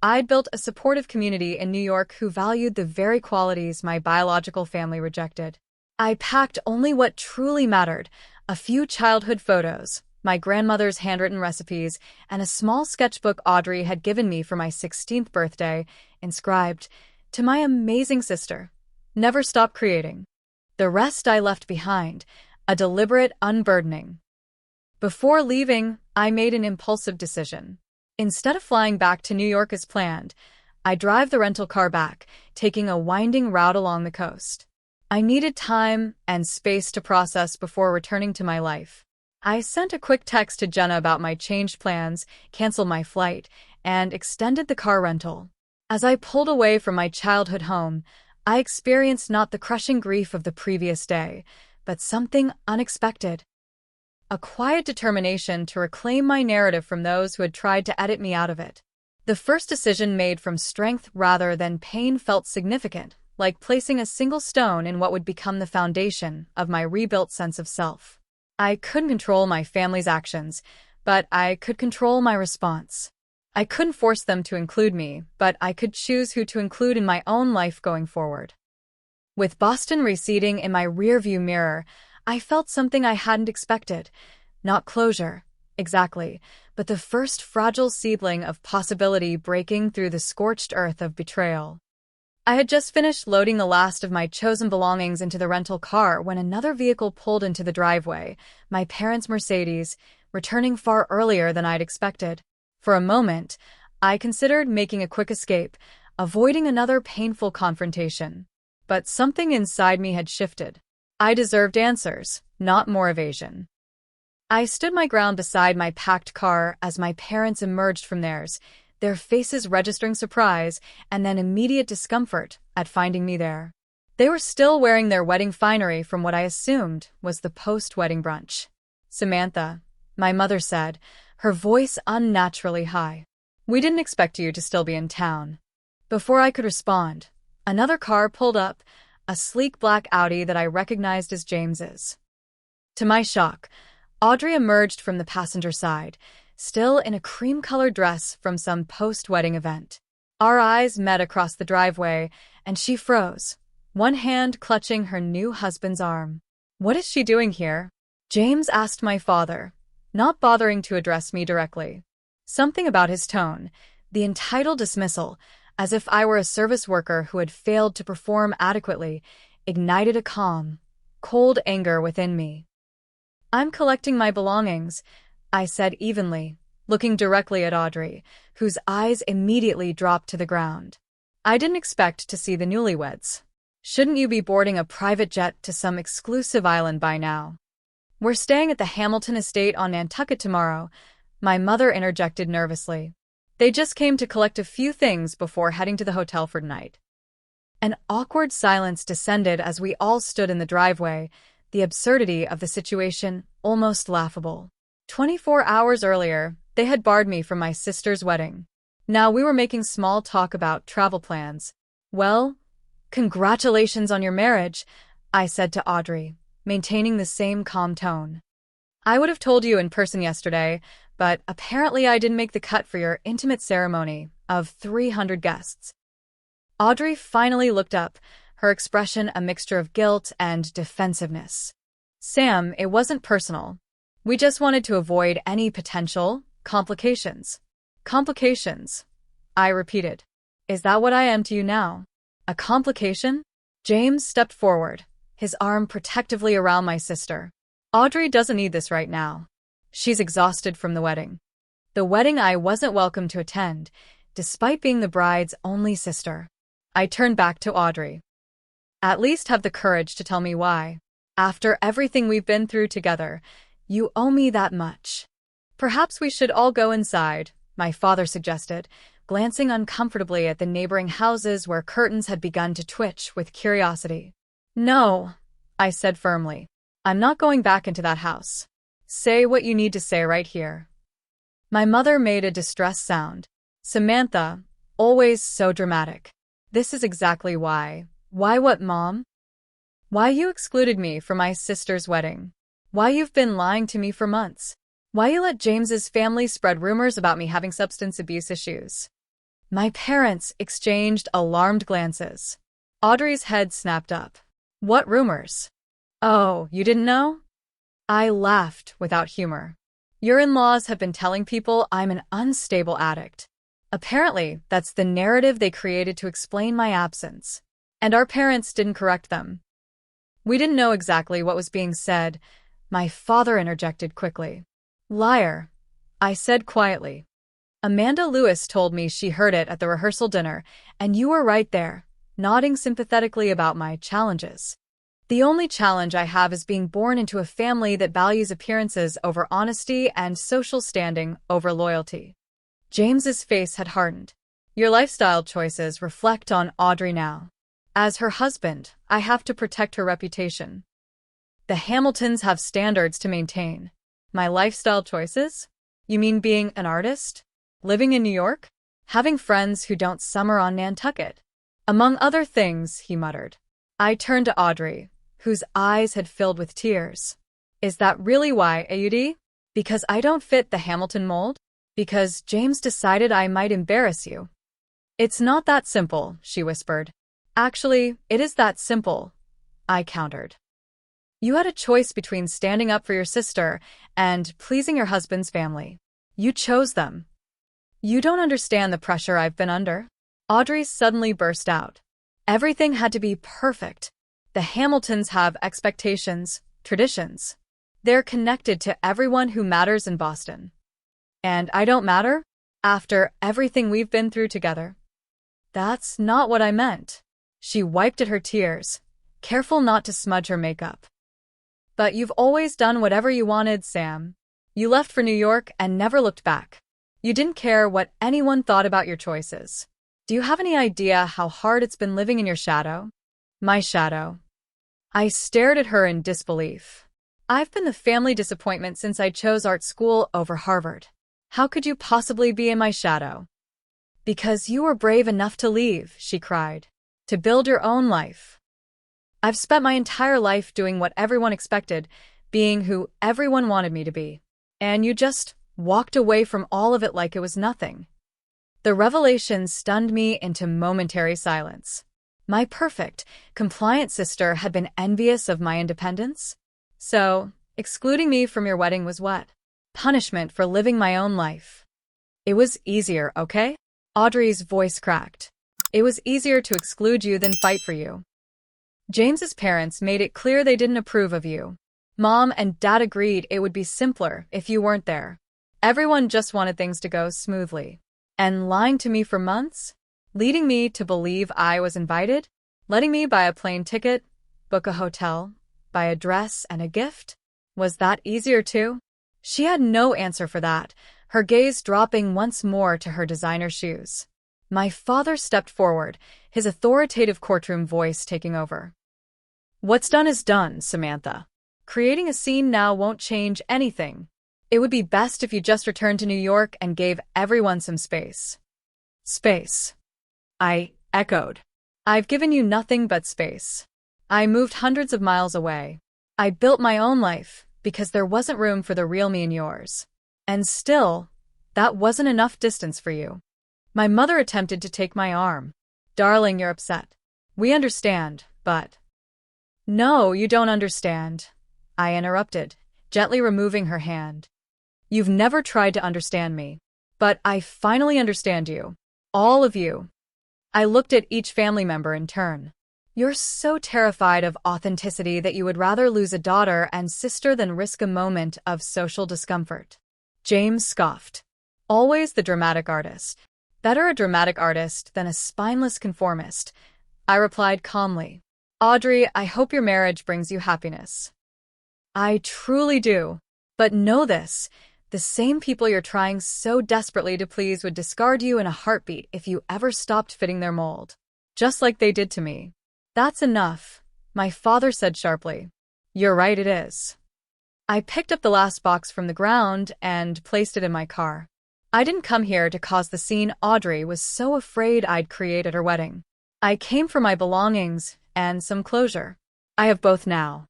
I'd built a supportive community in New York who valued the very qualities my biological family rejected. I packed only what truly mattered: a few childhood photos, my grandmother's handwritten recipes, and a small sketchbook Audrey had given me for my 16th birthday, inscribed, "To my amazing sister. Never stop creating." The rest I left behind, a deliberate unburdening. Before leaving, I made an impulsive decision. Instead of flying back to New York as planned, I drive the rental car back, taking a winding route along the coast. I needed time and space to process before returning to my life. I sent a quick text to Jenna about my changed plans, canceled my flight, and extended the car rental. As I pulled away from my childhood home, I experienced not the crushing grief of the previous day, but something unexpected. A quiet determination to reclaim my narrative from those who had tried to edit me out of it. The first decision made from strength rather than pain felt significant, like placing a single stone in what would become the foundation of my rebuilt sense of self. I couldn't control my family's actions, but I could control my response. I couldn't force them to include me, but I could choose who to include in my own life going forward. With Boston receding in my rearview mirror, I felt something I hadn't expected. Not closure, exactly, but the first fragile seedling of possibility breaking through the scorched earth of betrayal. I had just finished loading the last of my chosen belongings into the rental car when another vehicle pulled into the driveway, my parents' Mercedes, returning far earlier than I'd expected. For a moment, I considered making a quick escape, avoiding another painful confrontation. But something inside me had shifted. I deserved answers, not more evasion. I stood my ground beside my packed car as my parents emerged from theirs, their faces registering surprise and then immediate discomfort at finding me there. They were still wearing their wedding finery from what I assumed was the post-wedding brunch. "Samantha," my mother said, her voice unnaturally high. "We didn't expect you to still be in town." Before I could respond, another car pulled up, a sleek black Audi that I recognized as James's. To my shock, Audrey emerged from the passenger side, still in a cream-colored dress from some post-wedding event. Our eyes met across the driveway, and she froze, one hand clutching her new husband's arm. "What is she doing here?" James asked my father, not bothering to address me directly. Something about his tone, the entitled dismissal, as if I were a service worker who had failed to perform adequately, ignited a calm, cold anger within me. "I'm collecting my belongings," I said evenly, looking directly at Audrey, whose eyes immediately dropped to the ground. "I didn't expect to see the newlyweds. Shouldn't you be boarding a private jet to some exclusive island by now?" "We're staying at the Hamilton estate on Nantucket tomorrow," my mother interjected nervously. "They just came to collect a few things before heading to the hotel for tonight." An awkward silence descended as we all stood in the driveway, the absurdity of the situation almost laughable. 24 hours earlier, they had barred me from my sister's wedding. Now we were making small talk about travel plans. "Well, congratulations on your marriage," I said to Audrey, maintaining the same calm tone. "I would have told you in person yesterday, but apparently I didn't make the cut for your intimate ceremony of 300 guests. Audrey finally looked up, her expression a mixture of guilt and defensiveness. "Sam, it wasn't personal. We just wanted to avoid any potential complications." "Complications?" I repeated. "Is that what I am to you now? A complication?" James stepped forward, his arm protectively around my sister. "Audrey doesn't need this right now. She's exhausted from the wedding." The wedding I wasn't welcome to attend, despite being the bride's only sister. I turned back to Audrey. "At least have the courage to tell me why. After everything we've been through together, you owe me that much." "Perhaps we should all go inside," my father suggested, glancing uncomfortably at the neighboring houses where curtains had begun to twitch with curiosity. "No," I said firmly. "I'm not going back into that house. Say what you need to say right here." My mother made a distressed sound. "Samantha, always so dramatic. This is exactly why." "Why what, Mom?" "Why you excluded me from my sister's wedding. Why you've been lying to me for months. Why you let James's family spread rumors about me having substance abuse issues." My parents exchanged alarmed glances. Audrey's head snapped up. "What rumors?" "Oh, you didn't know?" I laughed without humor. "Your in-laws have been telling people I'm an unstable addict. Apparently, that's the narrative they created to explain my absence. And our parents didn't correct them." "We didn't know exactly what was being said," my father interjected quickly. "Liar," I said quietly. "Amanda Lewis told me she heard it at the rehearsal dinner, and you were right there, nodding sympathetically about my challenges. The only challenge I have is being born into a family that values appearances over honesty and social standing over loyalty." James's face had hardened. "Your lifestyle choices reflect on Audrey now. As her husband, I have to protect her reputation. The Hamiltons have standards to maintain." "My lifestyle choices? You mean being an artist? Living in New York? Having friends who don't summer on Nantucket? Among other things," he muttered. I turned to Audrey, whose eyes had filled with tears. "Is that really why, Audrey? Because I don't fit the Hamilton mold? Because James decided I might embarrass you?" "It's not that simple," she whispered. "Actually, it is that simple," I countered. "You had a choice between standing up for your sister and pleasing your husband's family. You chose them. You don't understand the pressure I've been under." Audrey suddenly burst out. "Everything had to be perfect. The Hamiltons have expectations, traditions. They're connected to everyone who matters in Boston. And I don't matter? After everything we've been through together?" "That's not what I meant." She wiped at her tears, careful not to smudge her makeup. "But you've always done whatever you wanted, Sam. You left for New York and never looked back. You didn't care what anyone thought about your choices. Do you have any idea how hard it's been living in your shadow?" "My shadow?" I stared at her in disbelief. "I've been the family disappointment since I chose art school over Harvard. How could you possibly be in my shadow?" "Because you were brave enough to leave," she cried. "To build your own life. I've spent my entire life doing what everyone expected, being who everyone wanted me to be. And you just walked away from all of it like it was nothing." The revelation stunned me into momentary silence. My perfect, compliant sister had been envious of my independence? So, excluding me from your wedding was what? Punishment for living my own life. It was easier, okay? Audrey's voice cracked. It was easier to exclude you than fight for you. James's parents made it clear they didn't approve of you. Mom and Dad agreed it would be simpler if you weren't there. Everyone just wanted things to go smoothly. And lying to me for months? Leading me to believe I was invited? Letting me buy a plane ticket, book a hotel, buy a dress and a gift? Was that easier too? She had no answer for that, her gaze dropping once more to her designer shoes. My father stepped forward, his authoritative courtroom voice taking over. What's done is done, Samantha. Creating a scene now won't change anything. It would be best if you just returned to New York and gave everyone some space. Space. I echoed. I've given you nothing but space. I moved hundreds of miles away. I built my own life because there wasn't room for the real me in yours. And still, that wasn't enough distance for you. My mother attempted to take my arm. Darling, you're upset. We understand, but... No, you don't understand, I interrupted, gently removing her hand. You've never tried to understand me. But I finally understand you. All of you. I looked at each family member in turn. You're so terrified of authenticity that you would rather lose a daughter and sister than risk a moment of social discomfort. James scoffed. Always the dramatic artist. Better a dramatic artist than a spineless conformist. I replied calmly. Audrey, I hope your marriage brings you happiness. I truly do. But know this, the same people you're trying so desperately to please would discard you in a heartbeat if you ever stopped fitting their mold. Just like they did to me. That's enough, my father said sharply. You're right, it is. I picked up the last box from the ground and placed it in my car. I didn't come here to cause the scene Audrey was so afraid I'd create at her wedding. I came for my belongings and some closure. I have both now.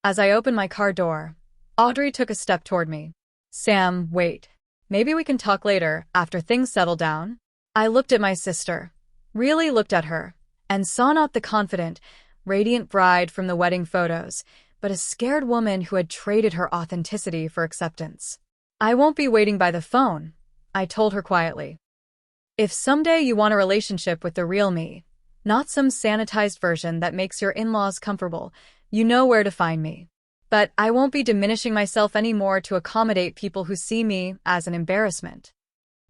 As I opened my car door, Audrey took a step toward me. Sam, wait. Maybe we can talk later, after things settle down? I looked at my sister, really looked at her, and saw not the confident, radiant bride from the wedding photos, but a scared woman who had traded her authenticity for acceptance. I won't be waiting by the phone, I told her quietly. If someday you want a relationship with the real me, not some sanitized version that makes your in-laws comfortable, you know where to find me. But I won't be diminishing myself anymore to accommodate people who see me as an embarrassment.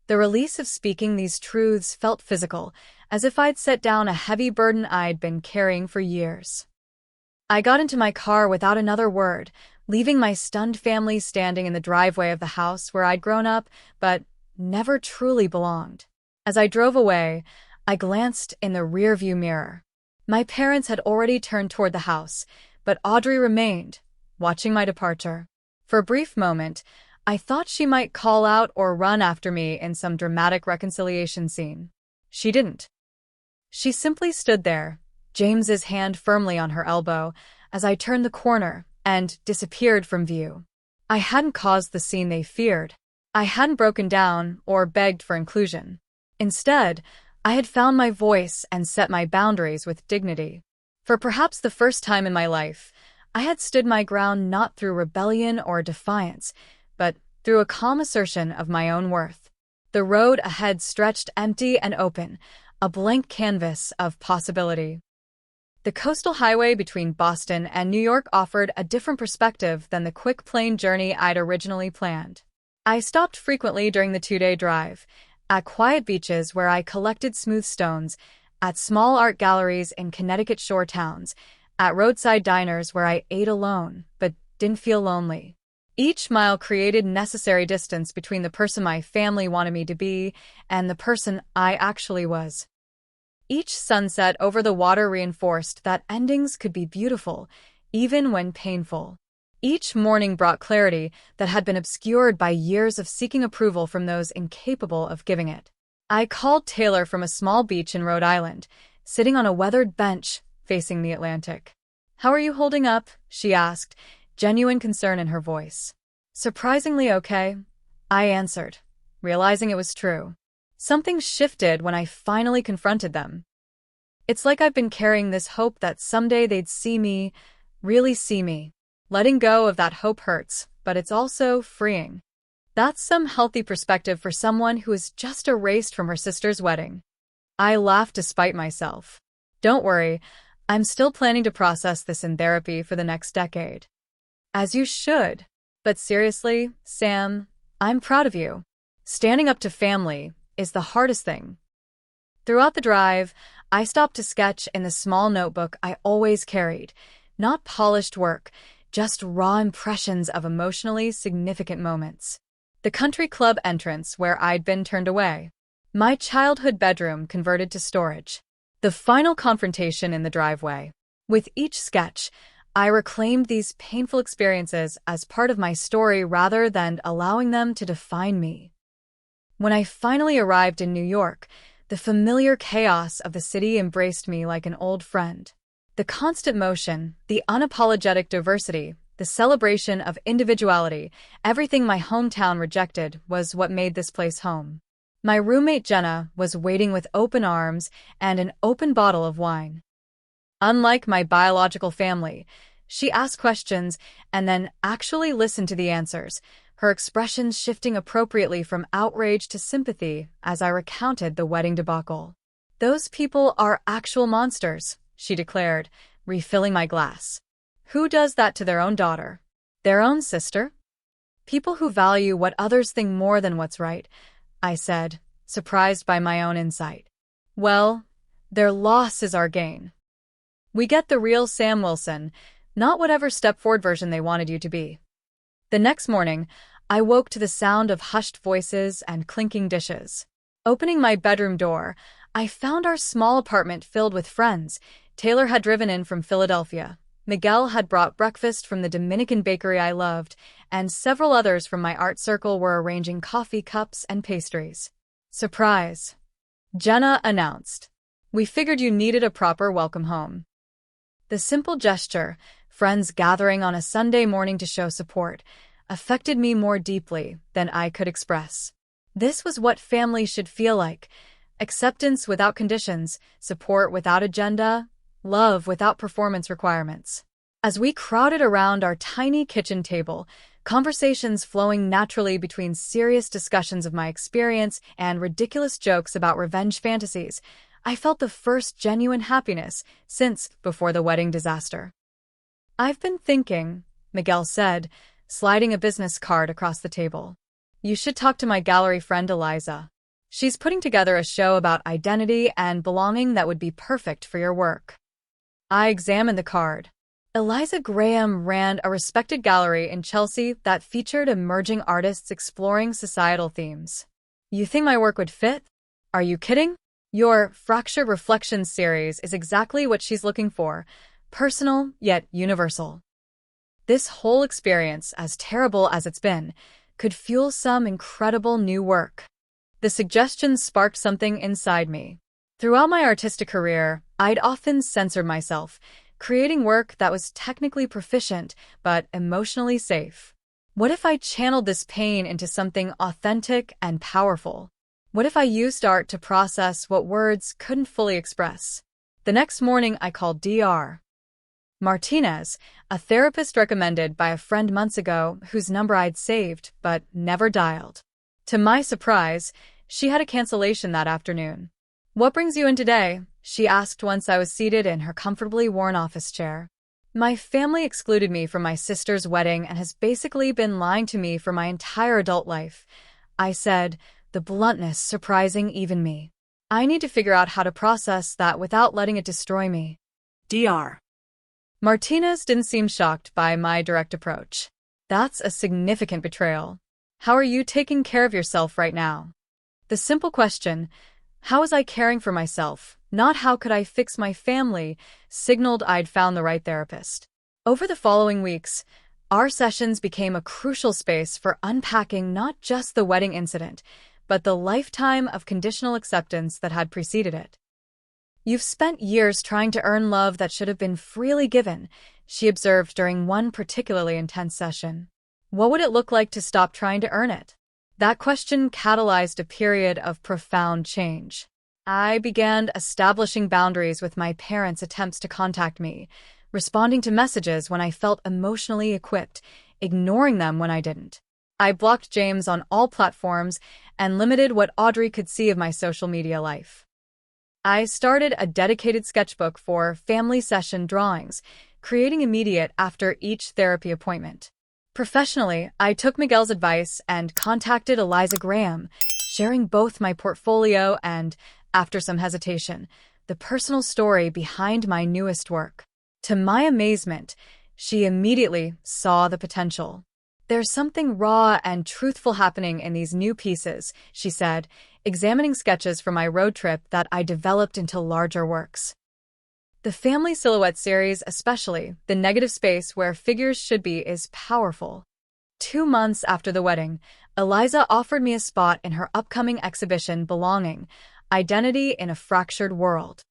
The release of speaking these truths felt physical, as if I'd set down a heavy burden I'd been carrying for years. I got into my car without another word, leaving my stunned family standing in the driveway of the house where I'd grown up, but never truly belonged. As I drove away, I glanced in the rearview mirror. My parents had already turned toward the house, but Audrey remained, watching my departure. For a brief moment, I thought she might call out or run after me in some dramatic reconciliation scene. She didn't. She simply stood there, James's hand firmly on her elbow, as I turned the corner and disappeared from view. I hadn't caused the scene they feared. I hadn't broken down or begged for inclusion. Instead, I had found my voice and set my boundaries with dignity. For perhaps the first time in my life, I had stood my ground not through rebellion or defiance, but through a calm assertion of my own worth. The road ahead stretched empty and open, a blank canvas of possibility. The coastal highway between Boston and New York offered a different perspective than the quick plane journey I'd originally planned. I stopped frequently during the 2-day drive, at quiet beaches where I collected smooth stones, at small art galleries in Connecticut shore towns, at roadside diners where I ate alone but didn't feel lonely. Each mile created necessary distance between the person my family wanted me to be and the person I actually was. Each sunset over the water reinforced that endings could be beautiful, even when painful. Each morning brought clarity that had been obscured by years of seeking approval from those incapable of giving it. I called Taylor from a small beach in Rhode Island, sitting on a weathered bench facing the Atlantic. "How are you holding up?" she asked, genuine concern in her voice. "Surprisingly okay," I answered, realizing it was true. Something shifted when I finally confronted them. It's like I've been carrying this hope that someday they'd see me, really see me. Letting go of that hope hurts, but it's also freeing. That's some healthy perspective for someone who is just erased from her sister's wedding. I laughed despite myself. Don't worry, I'm still planning to process this in therapy for the next decade. As you should. But seriously, Sam, I'm proud of you. Standing up to family is the hardest thing. Throughout the drive, I stopped to sketch in the small notebook I always carried. Not polished work, just raw impressions of emotionally significant moments. The country club entrance where I'd been turned away. My childhood bedroom converted to storage. The final confrontation in the driveway. With each sketch, I reclaimed these painful experiences as part of my story rather than allowing them to define me. When I finally arrived in New York, the familiar chaos of the city embraced me like an old friend. The constant motion, the unapologetic diversity, the celebration of individuality, everything my hometown rejected was what made this place home. My roommate Jenna was waiting with open arms and an open bottle of wine. Unlike my biological family, she asked questions and then actually listened to the answers, her expressions shifting appropriately from outrage to sympathy as I recounted the wedding debacle. "Those people are actual monsters," she declared, refilling my glass. "Who does that to their own daughter? Their own sister? People who value what others think more than what's right," I said, surprised by my own insight. "Well, their loss is our gain. We get the real Sam Wilson, not whatever step-forward version they wanted you to be." The next morning, I woke to the sound of hushed voices and clinking dishes. Opening my bedroom door, I found our small apartment filled with friends. Taylor had driven in from Philadelphia. Miguel had brought breakfast from the Dominican bakery I loved, and several others from my art circle were arranging coffee cups and pastries. "Surprise," Jenna announced. "We figured you needed a proper welcome home." The simple gesture, friends gathering on a Sunday morning to show support, affected me more deeply than I could express. This was what family should feel like: acceptance without conditions, support without agenda, love without performance requirements. As we crowded around our tiny kitchen table, conversations flowing naturally between serious discussions of my experience and ridiculous jokes about revenge fantasies, I felt the first genuine happiness since before the wedding disaster. "I've been thinking," Miguel said, sliding a business card across the table. "You should talk to my gallery friend Eliza. She's putting together a show about identity and belonging that would be perfect for your work." I examined the card. Eliza Graham ran a respected gallery in Chelsea that featured emerging artists exploring societal themes. "You think my work would fit? Are you kidding? Your Fractured Reflections series is exactly what she's looking for, personal yet universal." This whole experience, as terrible as it's been, could fuel some incredible new work. The suggestion sparked something inside me. Throughout my artistic career, I'd often censored myself, creating work that was technically proficient but emotionally safe. What if I channeled this pain into something authentic and powerful? What if I used art to process what words couldn't fully express? The next morning, I called Dr. Martinez, a therapist recommended by a friend months ago whose number I'd saved but never dialed. To my surprise, she had a cancellation that afternoon. "What brings you in today?" she asked once I was seated in her comfortably worn office chair. "My family excluded me from my sister's wedding and has basically been lying to me for my entire adult life," I said, the bluntness surprising even me. "I need to figure out how to process that without letting it destroy me." Dr. Martinez didn't seem shocked by my direct approach. "That's a significant betrayal. How are you taking care of yourself right now?" The simple question, "How was I caring for myself?" not "How could I fix my family?" signaled I'd found the right therapist. Over the following weeks, our sessions became a crucial space for unpacking not just the wedding incident, but the lifetime of conditional acceptance that had preceded it. "You've spent years trying to earn love that should have been freely given," she observed during one particularly intense session. "What would it look like to stop trying to earn it?" That question catalyzed a period of profound change. I began establishing boundaries with my parents' attempts to contact me, responding to messages when I felt emotionally equipped, ignoring them when I didn't. I blocked James on all platforms and limited what Audrey could see of my social media life. I started a dedicated sketchbook for family session drawings, creating immediate after each therapy appointment. Professionally, I took Miguel's advice and contacted Eliza Graham, sharing both my portfolio and, after some hesitation, the personal story behind my newest work. To my amazement, she immediately saw the potential. "There's something raw and truthful happening in these new pieces," she said, examining sketches from my road trip that I developed into larger works. The family silhouette series, especially the negative space where figures should be, is powerful. 2 months after the wedding, Eliza offered me a spot in her upcoming exhibition, Belonging: Identity in a Fractured World.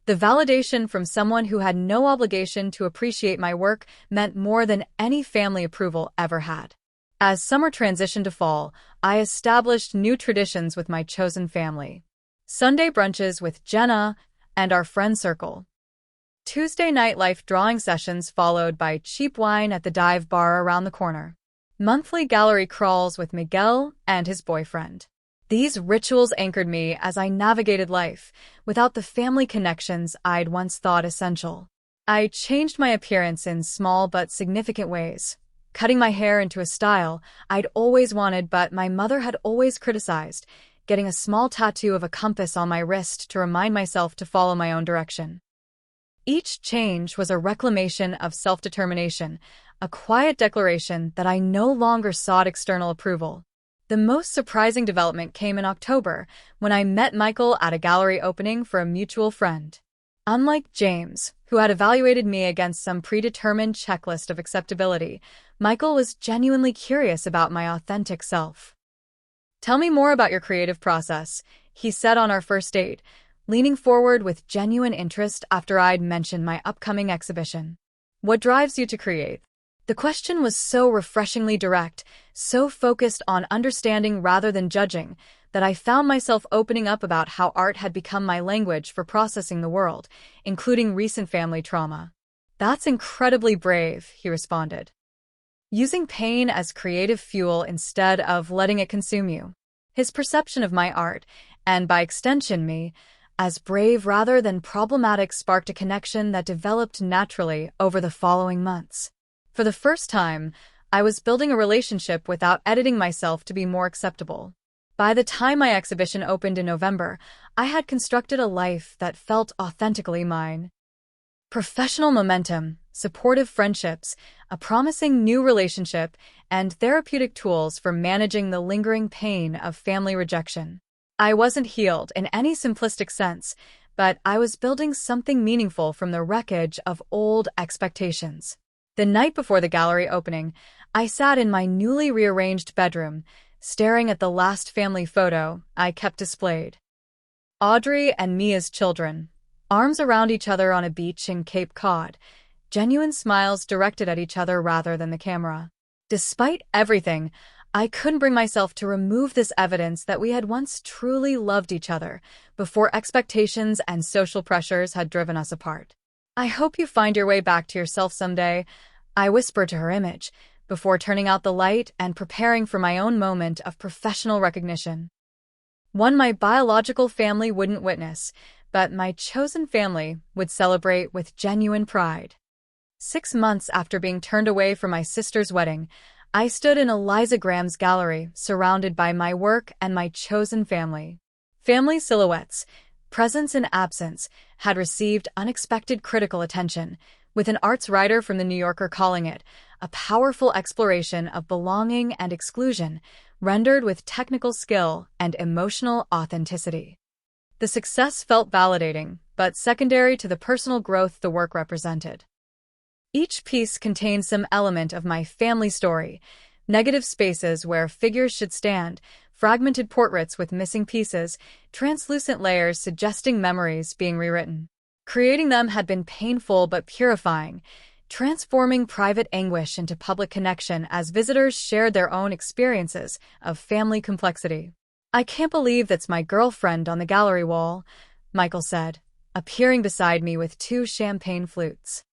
The validation from someone who had no obligation to appreciate my work meant more than any family approval ever had. As summer transitioned to fall, I established new traditions with my chosen family. Sunday brunches with Jenna and our friend circle. Tuesday night life drawing sessions followed by cheap wine at the dive bar around the corner. Monthly gallery crawls with Miguel and his boyfriend. These rituals anchored me as I navigated life, without the family connections I'd once thought essential. I changed my appearance in small but significant ways, cutting my hair into a style I'd always wanted but my mother had always criticized, getting a small tattoo of a compass on my wrist to remind myself to follow my own direction. Each change was a reclamation of self-determination, a quiet declaration that I no longer sought external approval. The most surprising development came in October, when I met Michael at a gallery opening for a mutual friend. Unlike James, who had evaluated me against some predetermined checklist of acceptability, Michael was genuinely curious about my authentic self. "Tell me more about your creative process," he said on our first date, leaning forward with genuine interest after I'd mentioned my upcoming exhibition. "What drives you to create?" The question was so refreshingly direct, so focused on understanding rather than judging, that I found myself opening up about how art had become my language for processing the world, including recent family trauma. "That's incredibly brave," he responded. "Using pain as creative fuel instead of letting it consume you." His perception of my art, and by extension me, as brave rather than problematic, sparked a connection that developed naturally over the following months. For the first time, I was building a relationship without editing myself to be more acceptable. By the time my exhibition opened in November, I had constructed a life that felt authentically mine. Professional momentum, supportive friendships, a promising new relationship, and therapeutic tools for managing the lingering pain of family rejection. I wasn't healed in any simplistic sense, but I was building something meaningful from the wreckage of old expectations. The night before the gallery opening, I sat in my newly rearranged bedroom, staring at the last family photo I kept displayed. Audrey and me as children, arms around each other on a beach in Cape Cod, genuine smiles directed at each other rather than the camera. Despite everything, I couldn't bring myself to remove this evidence that we had once truly loved each other, before expectations and social pressures had driven us apart. "I hope you find your way back to yourself someday," I whispered to her image, before turning out the light and preparing for my own moment of professional recognition. One my biological family wouldn't witness, but my chosen family would celebrate with genuine pride. 6 months after being turned away for my sister's wedding, I stood in Eliza Graham's gallery, surrounded by my work and my chosen family. Family silhouettes, presence and absence, had received unexpected critical attention, with an arts writer from The New Yorker calling it a powerful exploration of belonging and exclusion, rendered with technical skill and emotional authenticity. The success felt validating, but secondary to the personal growth the work represented. Each piece contained some element of my family story: negative spaces where figures should stand, fragmented portraits with missing pieces, translucent layers suggesting memories being rewritten. Creating them had been painful but purifying, transforming private anguish into public connection as visitors shared their own experiences of family complexity. "I can't believe that's my girlfriend on the gallery wall," Michael said, appearing beside me with 2 champagne flutes.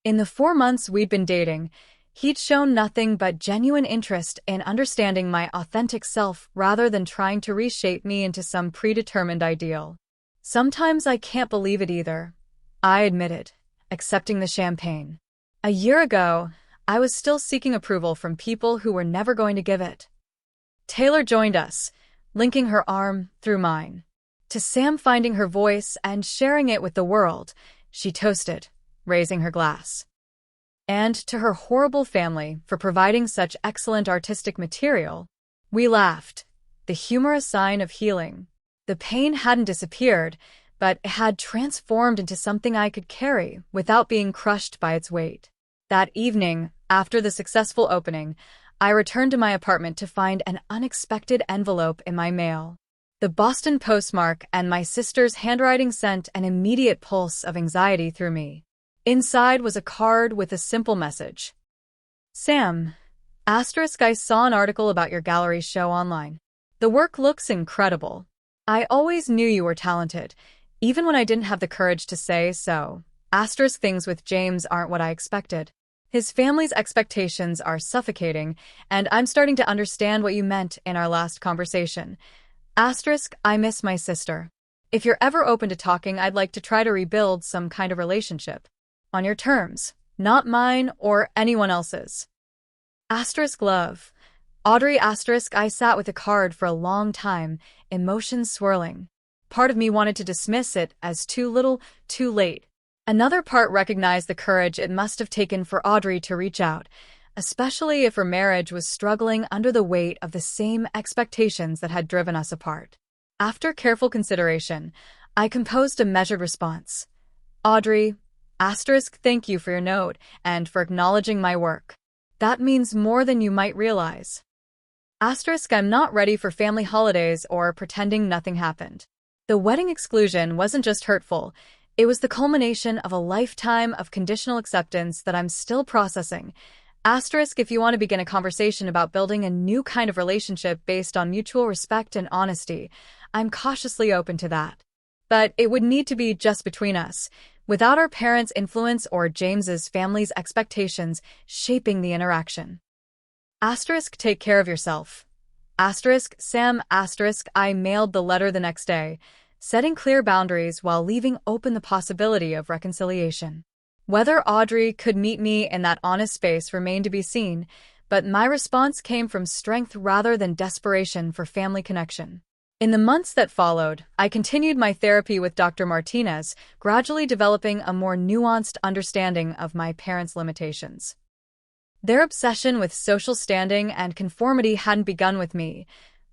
In the 4 months we'd been dating, he'd shown nothing but genuine interest in understanding my authentic self rather than trying to reshape me into some predetermined ideal. Sometimes I can't believe it either, I admitted, accepting the champagne. A year ago, I was still seeking approval from people who were never going to give it. Taylor joined us, linking her arm through mine. To Sam finding her voice and sharing it with the world, she toasted, raising her glass. And to her horrible family for providing such excellent artistic material. We laughed, the humor a sign of healing. The pain hadn't disappeared, but it had transformed into something I could carry without being crushed by its weight. That evening, after the successful opening, I returned to my apartment to find an unexpected envelope in my mail. The Boston postmark and my sister's handwriting sent an immediate pulse of anxiety through me. Inside was a card with a simple message. Sam, I saw an article about your gallery show online. The work looks incredible. I always knew you were talented, even when I didn't have the courage to say so. Things with James aren't what I expected. His family's expectations are suffocating, and I'm starting to understand what you meant in our last conversation. I miss my sister. If you're ever open to talking, I'd like to try to rebuild some kind of relationship. On your terms, not mine or anyone else's. Love. Audrey. I sat with the card for a long time, emotions swirling. Part of me wanted to dismiss it as too little, too late. Another part recognized the courage it must have taken for Audrey to reach out, especially if her marriage was struggling under the weight of the same expectations that had driven us apart. After careful consideration, I composed a measured response. Audrey, thank you for your note and for acknowledging my work. That means more than you might realize. I'm not ready for family holidays or pretending nothing happened. The wedding exclusion wasn't just hurtful, it was the culmination of a lifetime of conditional acceptance that I'm still processing. If you want to begin a conversation about building a new kind of relationship based on mutual respect and honesty, I'm cautiously open to that. But it would need to be just between us, without our parents' influence or James's family's expectations shaping the interaction. Take care of yourself. Sam. I mailed the letter the next day, setting clear boundaries while leaving open the possibility of reconciliation. Whether Audrey could meet me in that honest space remained to be seen, but my response came from strength rather than desperation for family connection. In the months that followed, I continued my therapy with Dr. Martinez, gradually developing a more nuanced understanding of my parents' limitations. Their obsession with social standing and conformity hadn't begun with me.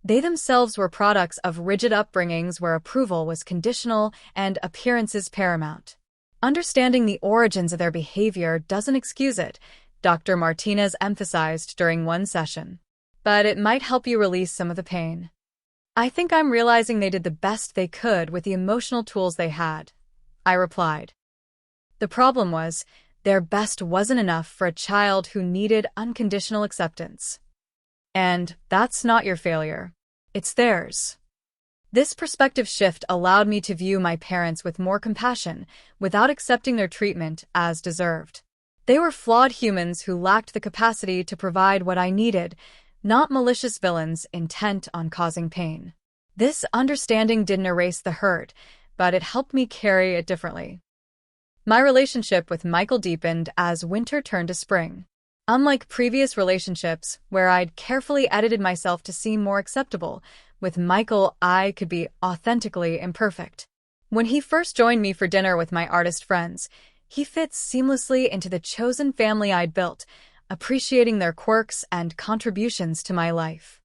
They themselves were products of rigid upbringings where approval was conditional and appearances paramount. Understanding the origins of their behavior doesn't excuse it, Dr. Martinez emphasized during one session. But it might help you release some of the pain. I think I'm realizing they did the best they could with the emotional tools they had, I replied. The problem was, their best wasn't enough for a child who needed unconditional acceptance. And that's not your failure. It's theirs. This perspective shift allowed me to view my parents with more compassion, without accepting their treatment as deserved. They were flawed humans who lacked the capacity to provide what I needed, not malicious villains intent on causing pain. This understanding didn't erase the hurt, but it helped me carry it differently. My relationship with Michael deepened as winter turned to spring. Unlike previous relationships, where I'd carefully edited myself to seem more acceptable, with Michael I could be authentically imperfect. When he first joined me for dinner with my artist friends, he fit seamlessly into the chosen family I'd built, appreciating their quirks and contributions to my life.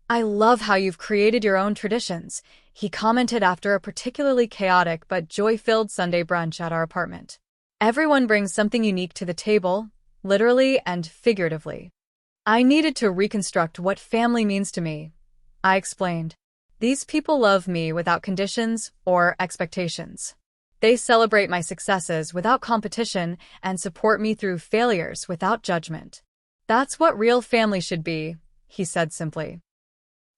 I love how you've created your own traditions, he commented after a particularly chaotic but joy-filled Sunday brunch at our apartment. Everyone brings something unique to the table, literally and figuratively. I needed to reconstruct what family means to me, I explained. These people love me without conditions or expectations. They celebrate my successes without competition and support me through failures without judgment. That's what real family should be, he said simply.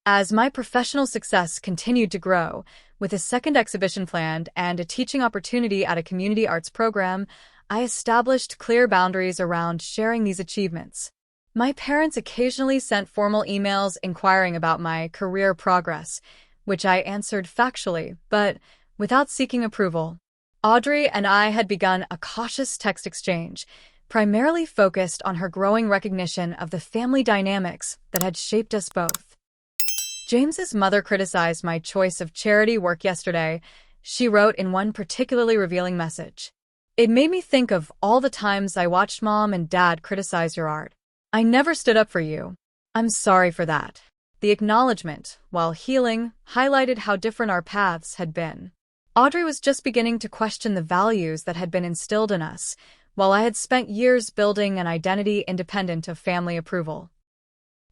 As my professional success continued to grow, with a second exhibition planned and a teaching opportunity at a community arts program, I established clear boundaries around sharing these achievements. My parents occasionally sent formal emails inquiring about my career progress, which I answered factually, but without seeking approval. Audrey and I had begun a cautious text exchange, primarily focused on her growing recognition of the family dynamics that had shaped us both. James's mother criticized my choice of charity work yesterday, she wrote in one particularly revealing message. It made me think of all the times I watched Mom and Dad criticize your art. I never stood up for you. I'm sorry for that. The acknowledgement, while healing, highlighted how different our paths had been. Audrey was just beginning to question the values that had been instilled in us, while I had spent years building an identity independent of family approval.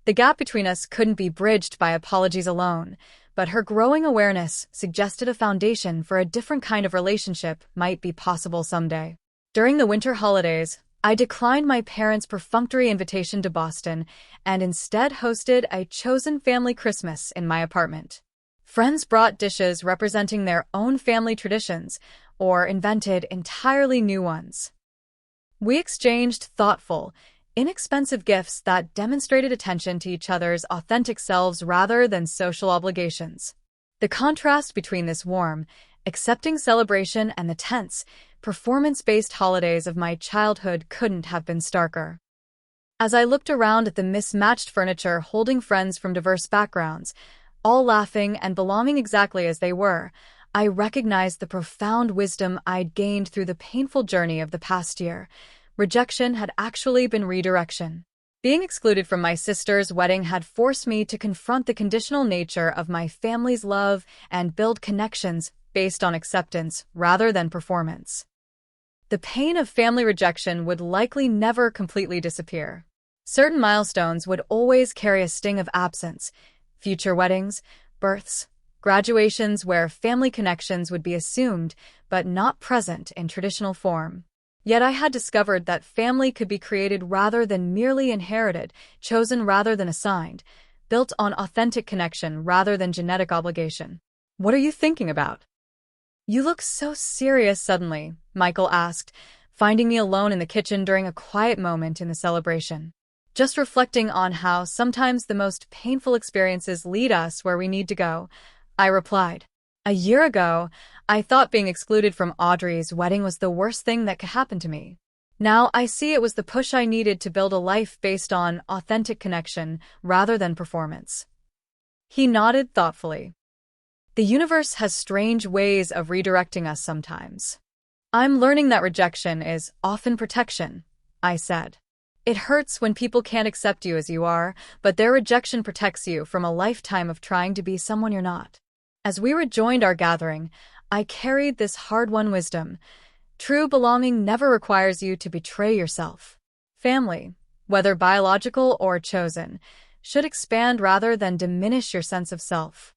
The gap between us couldn't be bridged by apologies alone, but her growing awareness suggested a foundation for a different kind of relationship might be possible someday. During the winter holidays, I declined my parents' perfunctory invitation to Boston and instead hosted a chosen family Christmas in my apartment. Friends brought dishes representing their own family traditions or invented entirely new ones. We exchanged thoughtful, inexpensive gifts that demonstrated attention to each other's authentic selves rather than social obligations. The contrast between this warm, accepting celebration and the tense, performance-based holidays of my childhood couldn't have been starker. As I looked around at the mismatched furniture holding friends from diverse backgrounds, all laughing and belonging exactly as they were, I recognized the profound wisdom I'd gained through the painful journey of the past year. Rejection had actually been redirection. Being excluded from my sister's wedding had forced me to confront the conditional nature of my family's love and build connections based on acceptance rather than performance. The pain of family rejection would likely never completely disappear. Certain milestones would always carry a sting of absence: future weddings, births, graduations where family connections would be assumed but not present in traditional form. Yet I had discovered that family could be created rather than merely inherited, chosen rather than assigned, built on authentic connection rather than genetic obligation. What are you thinking about? You look so serious suddenly, Michael asked, finding me alone in the kitchen during a quiet moment in the celebration. Just reflecting on how sometimes the most painful experiences lead us where we need to go, I replied. A year ago, I thought being excluded from Audrey's wedding was the worst thing that could happen to me. Now I see it was the push I needed to build a life based on authentic connection rather than performance. He nodded thoughtfully. The universe has strange ways of redirecting us sometimes. I'm learning that rejection is often protection, I said. It hurts when people can't accept you as you are, but their rejection protects you from a lifetime of trying to be someone you're not. As we rejoined our gathering, I carried this hard-won wisdom. True belonging never requires you to betray yourself. Family, whether biological or chosen, should expand rather than diminish your sense of self.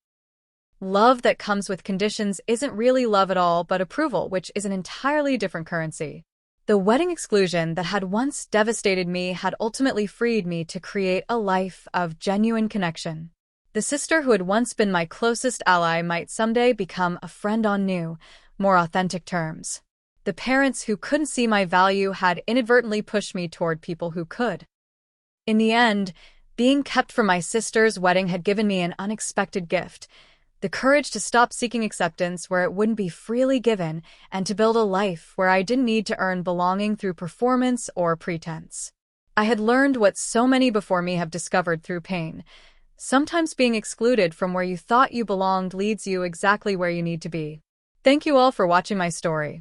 Love that comes with conditions isn't really love at all, but approval, which is an entirely different currency. The wedding exclusion that had once devastated me had ultimately freed me to create a life of genuine connection. The sister who had once been my closest ally might someday become a friend on new, more authentic terms. The parents who couldn't see my value had inadvertently pushed me toward people who could. In the end, being kept from my sister's wedding had given me an unexpected gift: the courage to stop seeking acceptance where it wouldn't be freely given and to build a life where I didn't need to earn belonging through performance or pretense. I had learned what so many before me have discovered through pain. Sometimes being excluded from where you thought you belonged leads you exactly where you need to be. Thank you all for watching my story.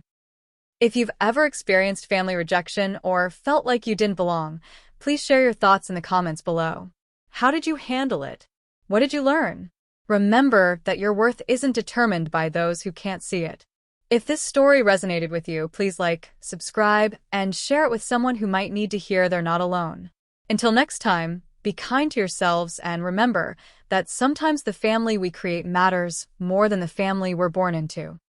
If you've ever experienced family rejection or felt like you didn't belong, please share your thoughts in the comments below. How did you handle it? What did you learn? Remember that your worth isn't determined by those who can't see it. If this story resonated with you, please like, subscribe, and share it with someone who might need to hear they're not alone. Until next time, be kind to yourselves and remember that sometimes the family we create matters more than the family we're born into.